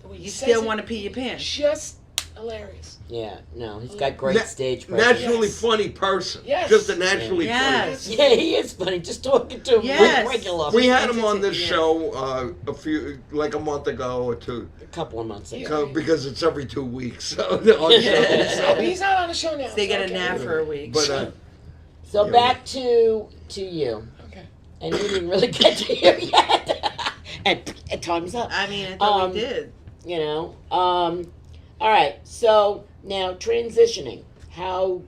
G: the way he
H: You
G: says
H: still
G: it,
H: want to pee your pants.
G: just hilarious.
D: Yeah, no, he's got great
E: Na-
D: stage presence.
E: Naturally
G: Yes.
E: funny person.
G: Yes.
E: Just a naturally
H: Yes.
E: funny.
D: Yeah, he is funny. Just talking to him
H: Yes.
D: regular.
E: We had him on this
H: Yeah.
E: show like a month ago or two,
D: a couple of months ago.
G: Yeah.
E: because it's every 2 weeks. So on
D: Yeah.
E: shows.
G: So he's not on the show now.
H: They
G: so
H: get a
G: okay.
H: nap for a week.
E: But
D: So
E: Yeah,
D: back to you,
G: Okay.
D: and you didn't really get to you yet. and time's up.
H: I mean, I thought
D: Um,
H: we did.
D: You know. All right. So now transitioning, how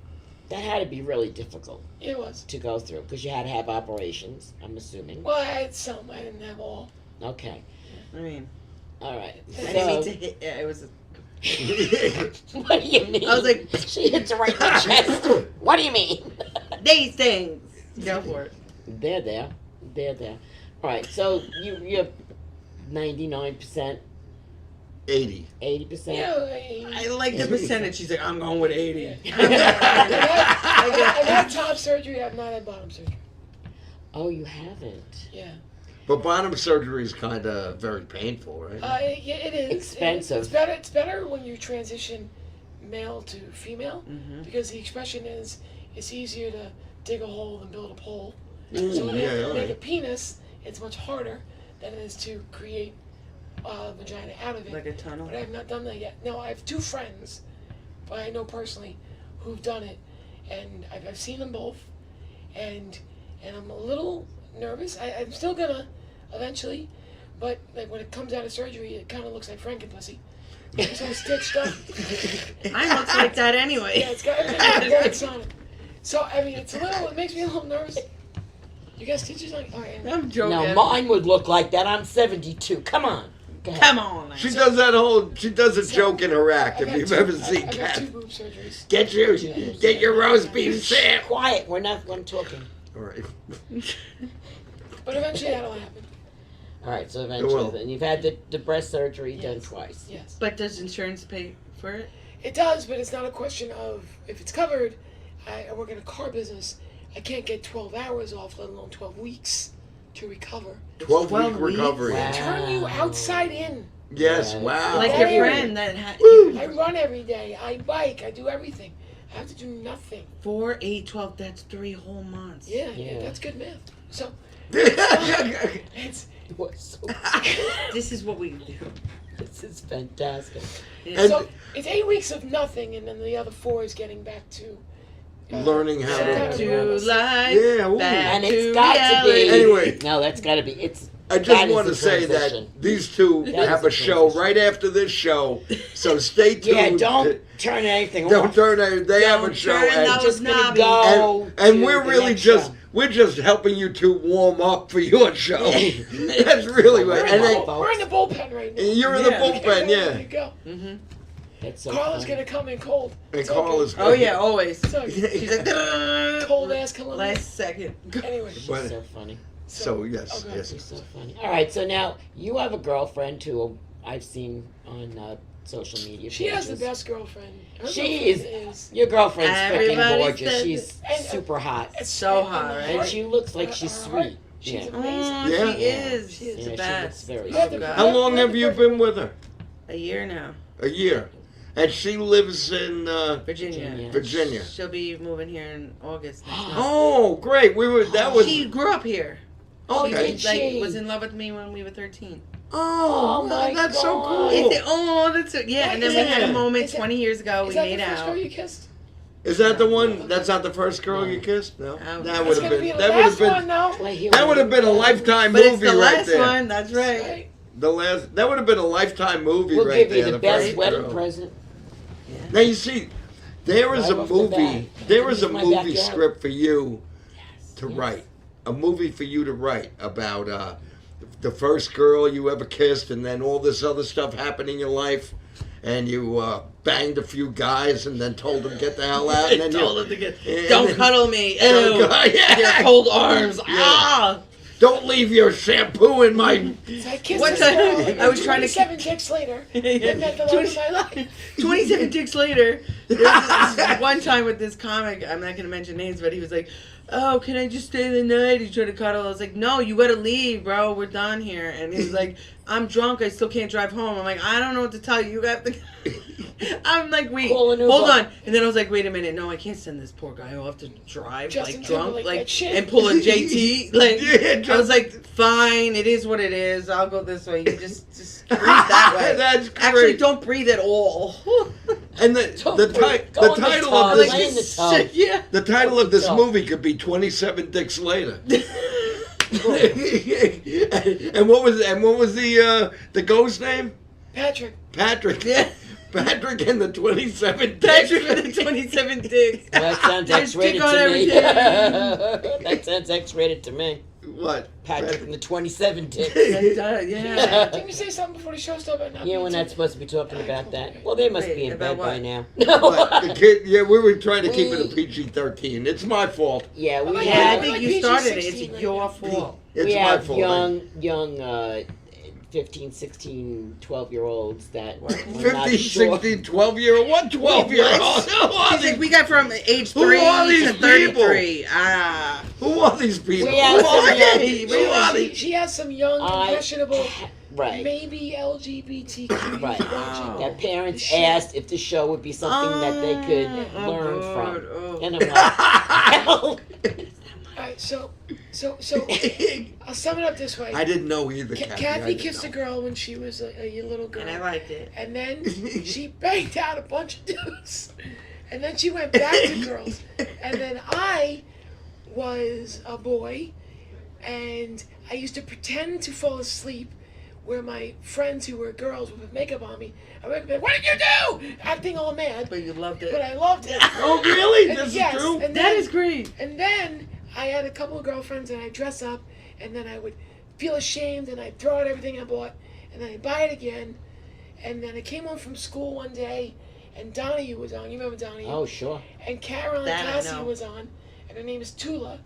D: that had to be really difficult
G: It was.
D: to go through because you had to have operations. I'm assuming.
G: Well, I had some. I didn't have all.
D: Okay.
H: I mean,
D: All right.
H: I didn't mean to
D: So,
H: hit. Yeah, it was.
D: what do you mean?
H: I was like-
D: she hits her right in the chest. What do you mean?
H: These things. Go for it.
D: They're there. They're there. All right. So you're 99%,
E: 80.
D: 80%.
G: Yeah,
H: I like the percentage. She's like, I'm going with 80.
G: I've had top surgery. I've not had bottom surgery.
D: Oh, you haven't.
G: Yeah.
E: But bottom surgery is kind of very painful, right?
G: Yeah, it is.
D: Expensive.
G: It's better when you transition male to female
H: Mm-hmm.
G: because the expression is it's easier to dig a hole than build a pole.
E: Ooh,
G: So when
E: yeah,
G: they
E: all
G: make a
E: right.
G: penis, it's much harder than it is to create a vagina out of it.
H: Like a tunnel.
G: But I have not done that yet. No, I have 2 friends, but I know personally, who've done it, and I've seen them both, and I'm a little nervous. I'm still gonna eventually, but like when it comes out of surgery, it kind of looks like Frankenpussy. It's all stitched up.
H: I look like that anyway.
G: Yeah, it's got everything works on it. So I mean, it makes me a little nervous. You got stitches on? All right.
H: I'm joking.
D: No, mine would look like that. I'm 72. Come on. Go ahead.
H: Come on. Now.
E: She does a joke in her act,
G: I've
E: if
G: had
E: you've
G: two-
E: ever seen
G: I've got 2
E: Cat.
G: boob surgeries.
E: Get your roast beef sandwich.
D: Quiet. We're not talking.
E: All right.
G: But eventually that'll happen.
D: All right. So
E: Well.
D: eventually, and you've had the breast surgery done
G: Yes.
D: twice.
G: Yes.
H: But does insurance pay for it?
G: It does, but it's not a question of if it's covered. I work in a car business. I can't get 12 hours off, let alone 12 weeks to recover.
E: 12-week
H: 12 weeks?
E: recovery.
D: Wow.
G: Turn you outside in.
E: Yes,
D: Yeah.
E: wow.
H: Like
G: Yeah.
H: your friend that had
G: I run every day. I bike. I do everything. I have to do nothing.
H: 4, 8, 12. That's 3 whole months.
G: Yeah,
D: Yeah.
G: that's good math. So it's
D: It was so-
H: This is what we do.
D: this is fantastic.
H: It's-
G: so it's 8 weeks of nothing, and then the other 4 is getting back to
E: Learning how
G: some kind
H: back
G: of
E: to.
H: to
G: normalcy.
H: life.
E: Yeah, ooh.
H: Back
D: And
H: to
D: it's got to be.
H: reality.
E: Anyway.
D: No, that's got to be. It's.
E: I
D: that
E: just
D: is
E: want to
D: the
E: say
D: transition.
E: that these two
D: That
E: have
D: is
E: a
D: a
E: show
D: transition.
E: right after this show, so stay tuned.
D: Yeah, don't turn anything
E: Don't
D: off.
E: turn it. They have a
H: Don't
E: show,
H: turn
E: and,
H: those
D: Just gonna
H: knobbies.
D: go.
E: and
D: to
E: we're
D: the
E: really
D: next
E: just
D: show.
E: we're just helping you two warm up for your show. That's really what.
G: We're in,
E: And
G: the,
E: then
G: we're in the bullpen right now.
E: you're in the
H: Yeah.
E: bullpen,
G: There
E: yeah.
G: you go.
H: Mm-hmm.
D: It's so
G: Carla's
D: funny.
G: gonna come in cold.
E: And
G: It's all
E: Carl
G: good.
E: is.
H: Oh yeah, always.
G: So,
H: She's like
G: cold ass Columbia.
H: last second.
G: Anyway,
D: She's
E: But-
D: so funny.
E: So yes,
G: okay.
E: yes.
D: She's so funny. All right, so now you have a girlfriend who I've seen on social media.
G: she has the
D: pages.
G: best girlfriend. Her
D: She
G: girlfriend is
D: Your girlfriend's freaking
H: Everybody
D: gorgeous.
H: says
D: She's
G: And-
D: super hot,
G: it's
H: So hot, right?
D: and she looks like she's sweet.
G: She's
D: Yeah.
G: amazing.
H: Oh,
E: Yeah.
H: she is.
G: She is.
H: She's
D: Yeah,
H: the
D: she
H: best.
D: looks very
G: Yeah,
D: sweet.
G: the-
E: How long have you been with her?
H: A year now.
E: A year. And she lives in
H: Virginia.
E: Virginia.
H: She'll be moving here in August next month.
E: Oh, great! We were. That was.
H: She grew up here.
D: Oh,
E: Okay.
D: did
H: Like
D: she?
H: was in love with me when we were 13.
E: Oh,
D: my
E: that's so
D: God.
E: cool.
H: That's it. Yeah, and then we had a moment 20 years ago. We
G: Is that
H: made
G: the first girl
H: out.
G: you kissed?
E: Is that the one? That's not the first girl you kissed? No.
H: No.
E: That
G: That's
E: would have
G: gonna be
E: been.
G: the
E: That would
G: last
E: have
G: one,
E: been.
G: though.
D: Like, here
E: That
D: we
E: would have been a
D: go.
E: lifetime
H: But it's
E: movie
H: the
E: right
H: last
E: there.
H: one. That's right.
G: Right.
E: The last. That would have been a lifetime movie
D: We'll
E: right
D: give you
E: there.
D: the best
E: first
D: wedding
E: girl.
D: present.
E: Now you see, there is
D: Right
E: a
D: off the
E: movie.
D: bat.
E: There is a
D: It's my
E: movie
D: backyard.
E: script for you to
D: yes.
E: write. A movie for you to write about the first girl you ever kissed, and then all this other stuff happened in your life, and you banged a few guys, and then told them get the hell out, and then
H: Told
E: you
H: him to get.
E: and
H: Don't
E: then-
H: cuddle me.
E: Don't
H: Ew.
E: go- yeah.
H: Your cold arms. Ah.
E: don't leave your shampoo in my.
G: So I kissed
H: One
G: this
H: time,
G: girl, and
H: I was trying to
G: 27 dicks later,
H: Yeah.
G: I met the love of my life.
H: 27 dicks later, there was this one time with this comic, I'm not going to mention names, but he was like, oh, can I just stay the night? He's trying to cuddle. I was like, no, you got to leave, bro. We're done here. And he was like, I'm drunk. I still can't drive home. I'm like, I don't know what to tell you. You got to... I'm like, wait,
D: Call an Uber.
H: hold on. And then I was like, wait a minute. No, I can't send this poor guy off to drive,
G: Justin
H: like, drunk,
G: Timberlake,
H: like,
G: that shit.
H: and pull a JT. Like,
E: Yeah,
H: I was like, fine, it is what it is. I'll go this way. You just breathe that way.
E: That's great.
H: Actually, don't breathe at all.
E: And the
D: Don't
E: the,
D: breathe. Go
E: the
D: in the
E: title
D: tub.
E: of
D: Lay
E: this
D: in the tub.
H: Yeah.
E: the title of this
D: Tub.
E: movie could be 27 Dicks Later. and what was the ghost name?
G: Patrick.
E: Patrick.
H: Yeah.
E: Patrick and the 27
H: Patrick
E: Dicks.
H: with the 27 dicks.
D: Well, that sounds
H: There's
D: X-rated
H: dick on
D: to me.
H: everything.
D: That sounds X-rated to me.
E: What?
D: Patrick and the 27 dicks.
H: Yeah.
G: Didn't you say something before the show started?
D: Yeah, we're not supposed to be talking about that. Well, they must
H: Wait,
D: be in
H: about
D: bed by
H: what?
D: now.
E: What? The kid, yeah, we were trying to keep it a PG-13. It's my fault.
D: Yeah, we
G: Yeah,
H: I
D: have,
H: think
G: like
H: you started it.
G: PG-16
H: It's
G: right
H: your
G: now.
H: fault.
E: It's
D: we
E: my
D: have
E: fault.
D: young 15, 16, 12-year-olds that we're not
E: 15,
D: sure.
E: 16, 12-year-old? What 12-year-old?
H: She's like, we got from age
E: Who
H: 3
E: are these
H: to 33. Ah.
E: Who are these people?
D: We have
E: Who are
D: some
E: they?
D: young-
E: Who are
G: She,
E: they?
G: she has some young,
D: I-
G: impressionable,
D: Right.
G: maybe LGBTQ
D: Right.
G: watching.
D: That parents
G: Shit.
D: asked if the show would be something that they could
H: Oh,
D: learn
H: God.
D: from.
H: Oh.
D: And I'm like, well,
G: Alright, so I'll sum it up this way.
E: I didn't know either, Kathy. I
G: Kathy
E: didn't
G: kissed
E: know.
G: a girl when she was a little girl.
H: And I liked it.
G: And then she banged out a bunch of dudes. And then she went back to girls. And then I was a boy. And I used to pretend to fall asleep where my friends who were girls would put makeup on me. I would be like, what did you do? Acting all mad.
H: But you loved it.
G: But I loved it.
E: Oh, really?
G: And
E: This
G: yes,
E: is true?
G: And
H: That
G: then,
H: is great.
G: And then I had a couple of girlfriends and I'd dress up and then I would feel ashamed and I'd throw out everything I bought and then I'd buy it again. And then I came home from school one day and Donahue was on. You remember Donahue?
D: oh, sure.
G: And Caroline
H: That I
G: Cassie
H: know.
G: was on. And her name is Tula.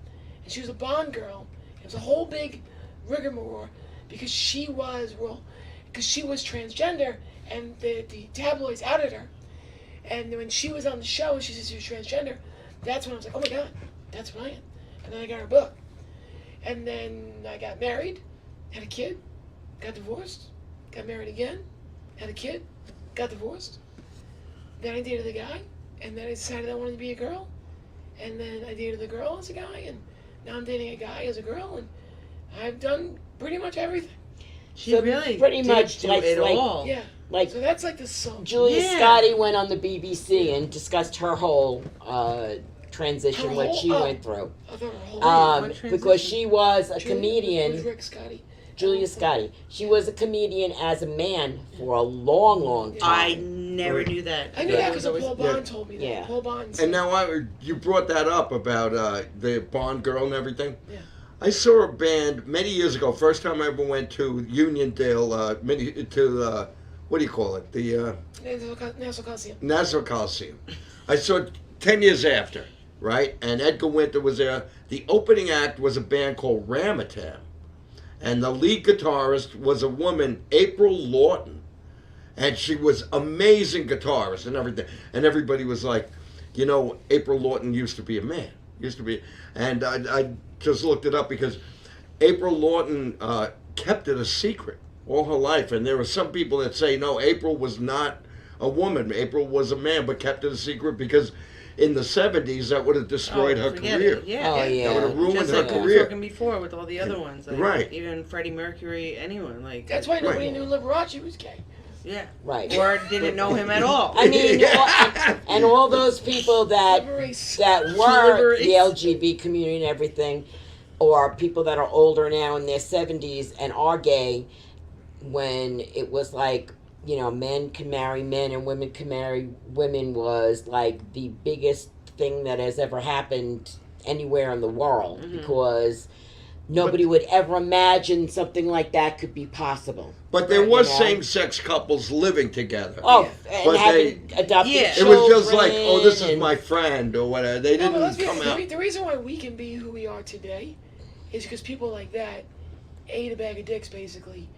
G: And she was a Bond girl. It was a whole big rigmarole because she was transgender and the tabloids outed her. And when she was on the show and she said she was transgender, that's when I was like, oh my God, that's what I am. And then I got her book. And then I got married, had a kid, got divorced, got married again, had a kid, got divorced. Then I dated a guy, and then I decided I wanted to be a girl. And then I dated the girl as a guy, and now I'm dating a guy as a girl, and I've done pretty much everything.
H: She
D: So
H: really
D: pretty
H: did
D: much
H: do
D: like-
H: it
D: like-
H: all.
G: Yeah.
D: Like
G: So that's like the sum.
D: Julia
H: Yeah.
D: Scotti went on the BBC and discussed her whole transition,
G: Her
D: what
G: whole-
D: she
G: oh.
D: went through.
G: I thought her whole
H: What
D: Because
H: transition?
D: she was a
G: With
D: comedian,
G: Rick Scotty.
D: Julia Scotti. She was a comedian as a man for a long, long
H: I
D: time.
H: never knew that.
G: I knew
D: Yeah.
G: that because Paul
E: Yeah.
G: Bond told me that.
D: Yeah.
G: Paul Bond.
E: And now you brought that up about the Bond girl and everything.
G: Yeah.
E: I saw a band many years ago. First time I ever went to Uniondale, what do you call it? The
G: Nassau Coliseum.
E: Nassau Coliseum. I saw it 10 years after, right? And Edgar Winter was there. The opening act was a band called Ramatam. And the lead guitarist was a woman, April Lawton. And she was amazing guitarist and everything. And everybody was like, you know, April Lawton used to be a man. Used to be. And I just looked it up because April Lawton kept it a secret all her life. And there were some people that say, no, April was not a woman. April was a man, but kept it a secret because in the 70s, that would have destroyed her
H: forget
E: career.
H: it. Yeah.
D: Oh, yeah.
E: That would have ruined
H: Just
E: her
H: like we were
E: career.
H: talking before with all the other ones, like
E: Right.
H: even Freddie Mercury, anyone like.
G: That's why nobody
E: Right.
G: knew Liberace was gay.
H: Yeah.
D: Right.
H: Or didn't know him at all.
D: I mean, and all those people that
G: Liberace.
D: were
H: Liberace.
D: the LGBT community and everything, or people that are older now in their 70s and are gay, when it was like, you know, men can marry men and women can marry women, was like the biggest thing that has ever happened anywhere in the world, because nobody would ever imagine something like that could be possible.
E: But there
D: Right,
E: was
D: you know?
E: same-sex couples living together.
D: Oh, and
E: But
D: having adopted
H: Yeah.
E: It was just like,
D: children
E: oh, this is
D: and-
E: my friend or whatever. They
G: No, but
E: didn't
G: let's be
E: come
G: honest,
E: out.
G: the reason why we can be who we are today is because people like that ate a bag of dicks basically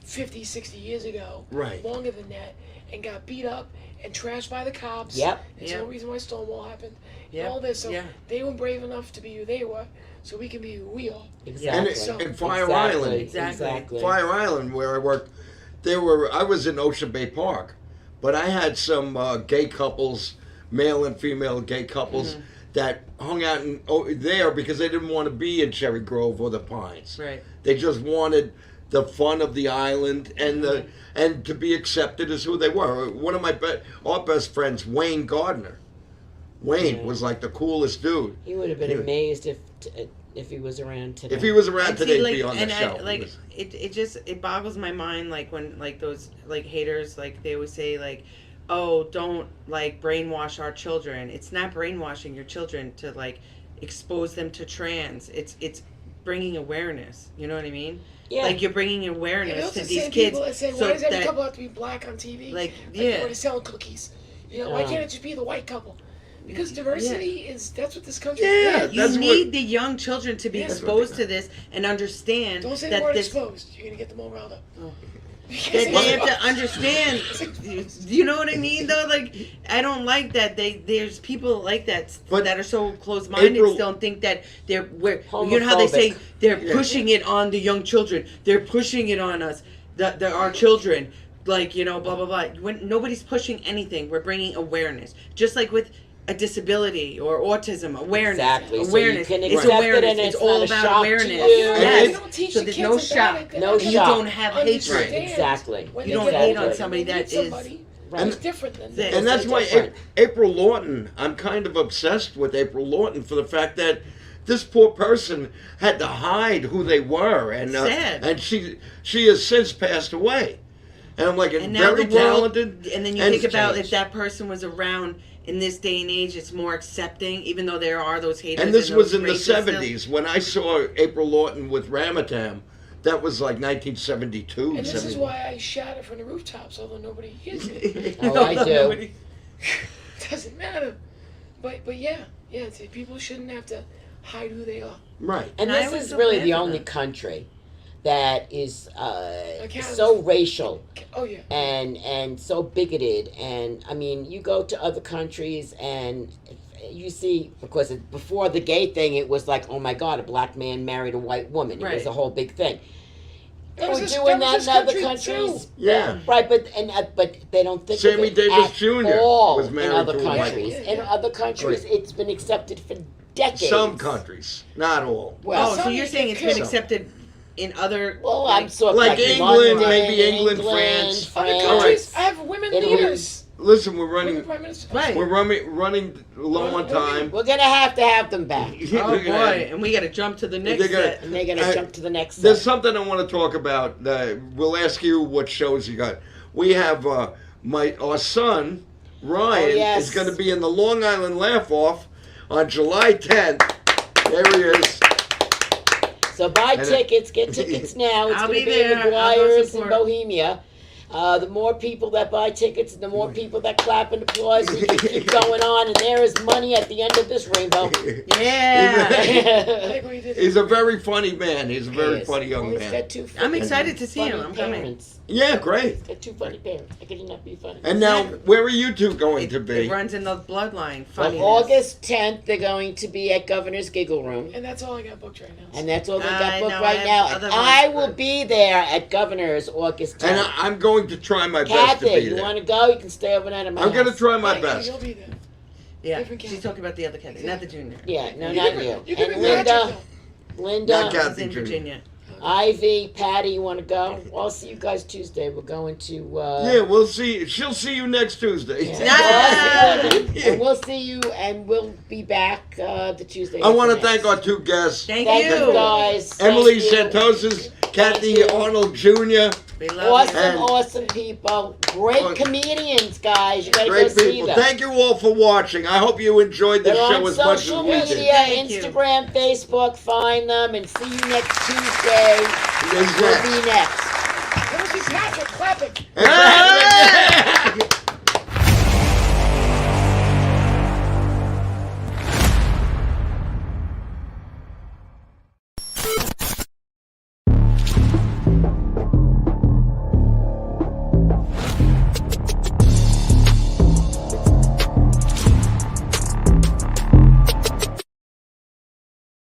G: 50, 60 years ago,
E: Right.
G: longer than that, and got beat up and trashed by the cops.
D: Yep.
G: It's
H: Yep.
G: the reason why Stonewall happened.
H: Yep.
G: And all this. So
H: Yeah.
G: they were brave enough to be who they were, so we can be who we are.
D: Exactly.
E: And Fire Island.
H: Exactly.
E: Fire Island, where I worked, I was in Ocean Bay Park, but I had some gay couples, male and female gay couples, that hung out there because they didn't want to be in Cherry Grove or the Pines.
H: Right.
E: They just wanted the fun of the island and to be accepted as who they were. One of our best friends, Wayne Gardner. Wayne was like the coolest dude.
D: He would have been amazed if he was around today.
E: If he was around
H: And see,
E: today, he'd
H: like,
E: be on the
H: and
E: show.
H: it just boggles my mind, like when like those like haters, like they always say like, oh, don't like brainwash our children. It's not brainwashing your children to like expose them to trans. It's bringing awareness. You know what I mean?
D: Yeah.
H: Like you're bringing
G: Yeah,
H: awareness
G: those
H: to
G: are the
H: these
G: same
H: kids.
G: people that say,
H: so
G: why does every
H: that-
G: couple have to be black on TV?
H: Like,
G: when
H: yeah.
G: they're selling cookies. You know, why can't it just be the white couple? Because diversity that's what this country is.
H: You
E: That's
H: need
E: what-
H: the young children to be
G: Yeah.
H: exposed to this and understand
G: Don't say the
H: that
G: word
H: this
G: exposed. You're going to get them all riled up.
H: that they have to understand. You know what I mean? Though, like I don't like that. There's people like that
E: But
H: that are so close-minded
E: April-
H: still and think that you know how they say
D: Homophobic.
H: they're pushing it on the young children. They're pushing it on us. That our children. Like, you know, blah blah blah. When nobody's pushing anything, we're bringing awareness. Just like with a disability or autism, awareness.
D: Exactly. So you
H: Awareness.
D: can
H: It's
D: accept it
H: awareness.
D: and
H: It's
D: it's
H: all
D: not a
H: about
D: shock to
H: awareness.
D: you.
H: Yes.
G: You don't teach
H: So
G: the
H: there's
G: kids
H: no
G: about
H: shock.
G: it. They're
D: No
G: not
H: And you
D: shock.
H: don't have hatred.
G: Understand
D: Exactly.
G: when
H: You
G: they
H: don't
G: get
H: hate
G: older,
H: on somebody
G: when they
H: that
G: meet
H: is-
G: somebody
D: Right.
G: who's different than them.
E: And that's
D: so
E: why
D: different.
E: April Lawton, I'm kind of obsessed with April Lawton for the fact that this poor person had to hide who they were, and
H: Sad.
E: and she has since passed away. And I'm like,
H: And now
E: very
H: the world,
E: talented.
H: and then you think about
E: changed.
H: if that person was around in this day and age, it's more accepting, even though there are those haters.
E: And this
H: and
E: was
H: those
E: in the
H: racists still.
E: 70s when I saw April Lawton with Ramatam. That was like 1972.
G: And this is
E: 71.
G: why I shout it from the rooftops, although nobody hears it.
D: Oh, I do.
G: Doesn't matter. But yeah, people shouldn't have to hide who they are.
E: Right.
D: And
H: And I
D: this
H: was
D: is
H: so
D: really
H: glad
D: the
H: for
D: only
H: that.
D: country that is
G: Canada.
D: so racial
G: Oh yeah.
D: and so bigoted. And I mean, you go to other countries and you see, because before the gay thing, it was like, oh my God, a black man married a white woman. It was
H: Right.
D: a whole big thing.
G: That was
D: We're
G: this-
D: doing
G: that was
D: that in
G: this
D: other
G: country,
D: countries.
G: too.
E: Yeah.
D: Right, but they don't think
E: Sammy
D: of it
E: Davis
D: at
E: Jr.
D: all
E: was
D: in
E: married
D: other
E: to a white
D: countries.
G: woman.
D: In other countries, it's been accepted for decades.
E: Some countries, not all.
D: Well,
H: Oh, so
G: some
H: you're
G: you
H: saying
G: can
H: it's been
G: kill.
H: accepted in other?
D: well, I'm talking
E: Like England,
D: London,
E: maybe England, France.
G: Other
D: France.
G: countries have women
D: Italy.
G: leaders.
E: Listen, we're
G: Women
E: running
G: prime ministers.
H: Right.
E: we're running low on time.
D: We're gonna have them back,
H: Oh boy, and we got to jump to the next
E: They're gonna-
H: set.
D: and they're gonna
E: Uh,
D: jump to the next.
E: There's
D: set.
E: something I want to talk about. We'll ask you what shows you got. We have our son Ryan
D: yes.
E: is going to be in the Long Island Laugh Off on July 10th. There he is.
D: So buy
E: And
D: tickets. Get tickets now. It's
H: I'll
D: gonna
H: be
D: be
H: there.
D: in
H: I'll go
D: McGuire's in
H: support.
D: Bohemia. The more people that buy tickets, the more people that clap and applause. We can keep going on, and there is money at the end of this rainbow.
H: Yeah.
G: I think we did.
E: He's a very funny man. He's a very
D: Yes.
E: funny young
D: Well, he's
E: man.
D: got two
H: I'm
D: funny-
H: excited to see him.
D: funny
H: I'm coming.
D: parents.
E: Yeah, great.
D: He's got two funny parents. I could not be funny.
E: And now, where are you two going to
H: It
E: be?
H: runs in the bloodline.
D: Well,
H: Funny.
D: August 10th, they're going to be at Governor's Giggle Room.
G: And that's all I got booked right now.
D: And that's all they
H: I
D: got booked
H: know,
D: right
H: I
D: now.
H: have
D: And
H: other
D: I
H: ones,
D: will
H: but-
D: be there at Governor's August 10th.
E: And I'm going to try my best to
D: Kathy,
E: be
D: you
E: there.
D: want to go? You can stay overnight at my
E: I'm going to
D: house.
E: try my
G: Mikey,
E: best.
G: You'll be there.
H: Yeah,
G: Different
H: she's
G: Kathy.
H: talking about the other Kathy, not the junior.
D: Yeah, no, not you.
G: You can
D: And
G: be Linda.
H: Not
D: Linda,
E: Kathy.
H: She's in
E: Junior.
H: Virginia.
D: Ivy, Patty, you want to go? Well, I'll see you guys Tuesday. We're going to.
E: Yeah, we'll see. She'll see you next Tuesday.
D: And we'll see you, and we'll be back the Tuesday.
E: I want to
D: after
E: thank
D: next.
E: our two guests,
H: Thank
D: Thank
H: you.
D: you guys.
E: Emily
D: Thank you.
E: Santos, Kathy
D: you.
E: Arnold Jr.
H: We love
D: Awesome,
H: you.
E: And-
D: awesome people. Great
E: Awesome.
D: comedians, guys. You gotta
E: Great
D: go see
E: people.
D: them.
E: Thank you all for watching. I hope you enjoyed the
D: They're
E: show
D: on
E: as much as
D: social
E: we
D: media,
E: did.
H: Thank you.
D: Instagram, Facebook. Find them and see you next Tuesday.
E: Who's
D: We'll
E: next?
D: be next.
G: Let me see Patrick clapping.
E: Hey!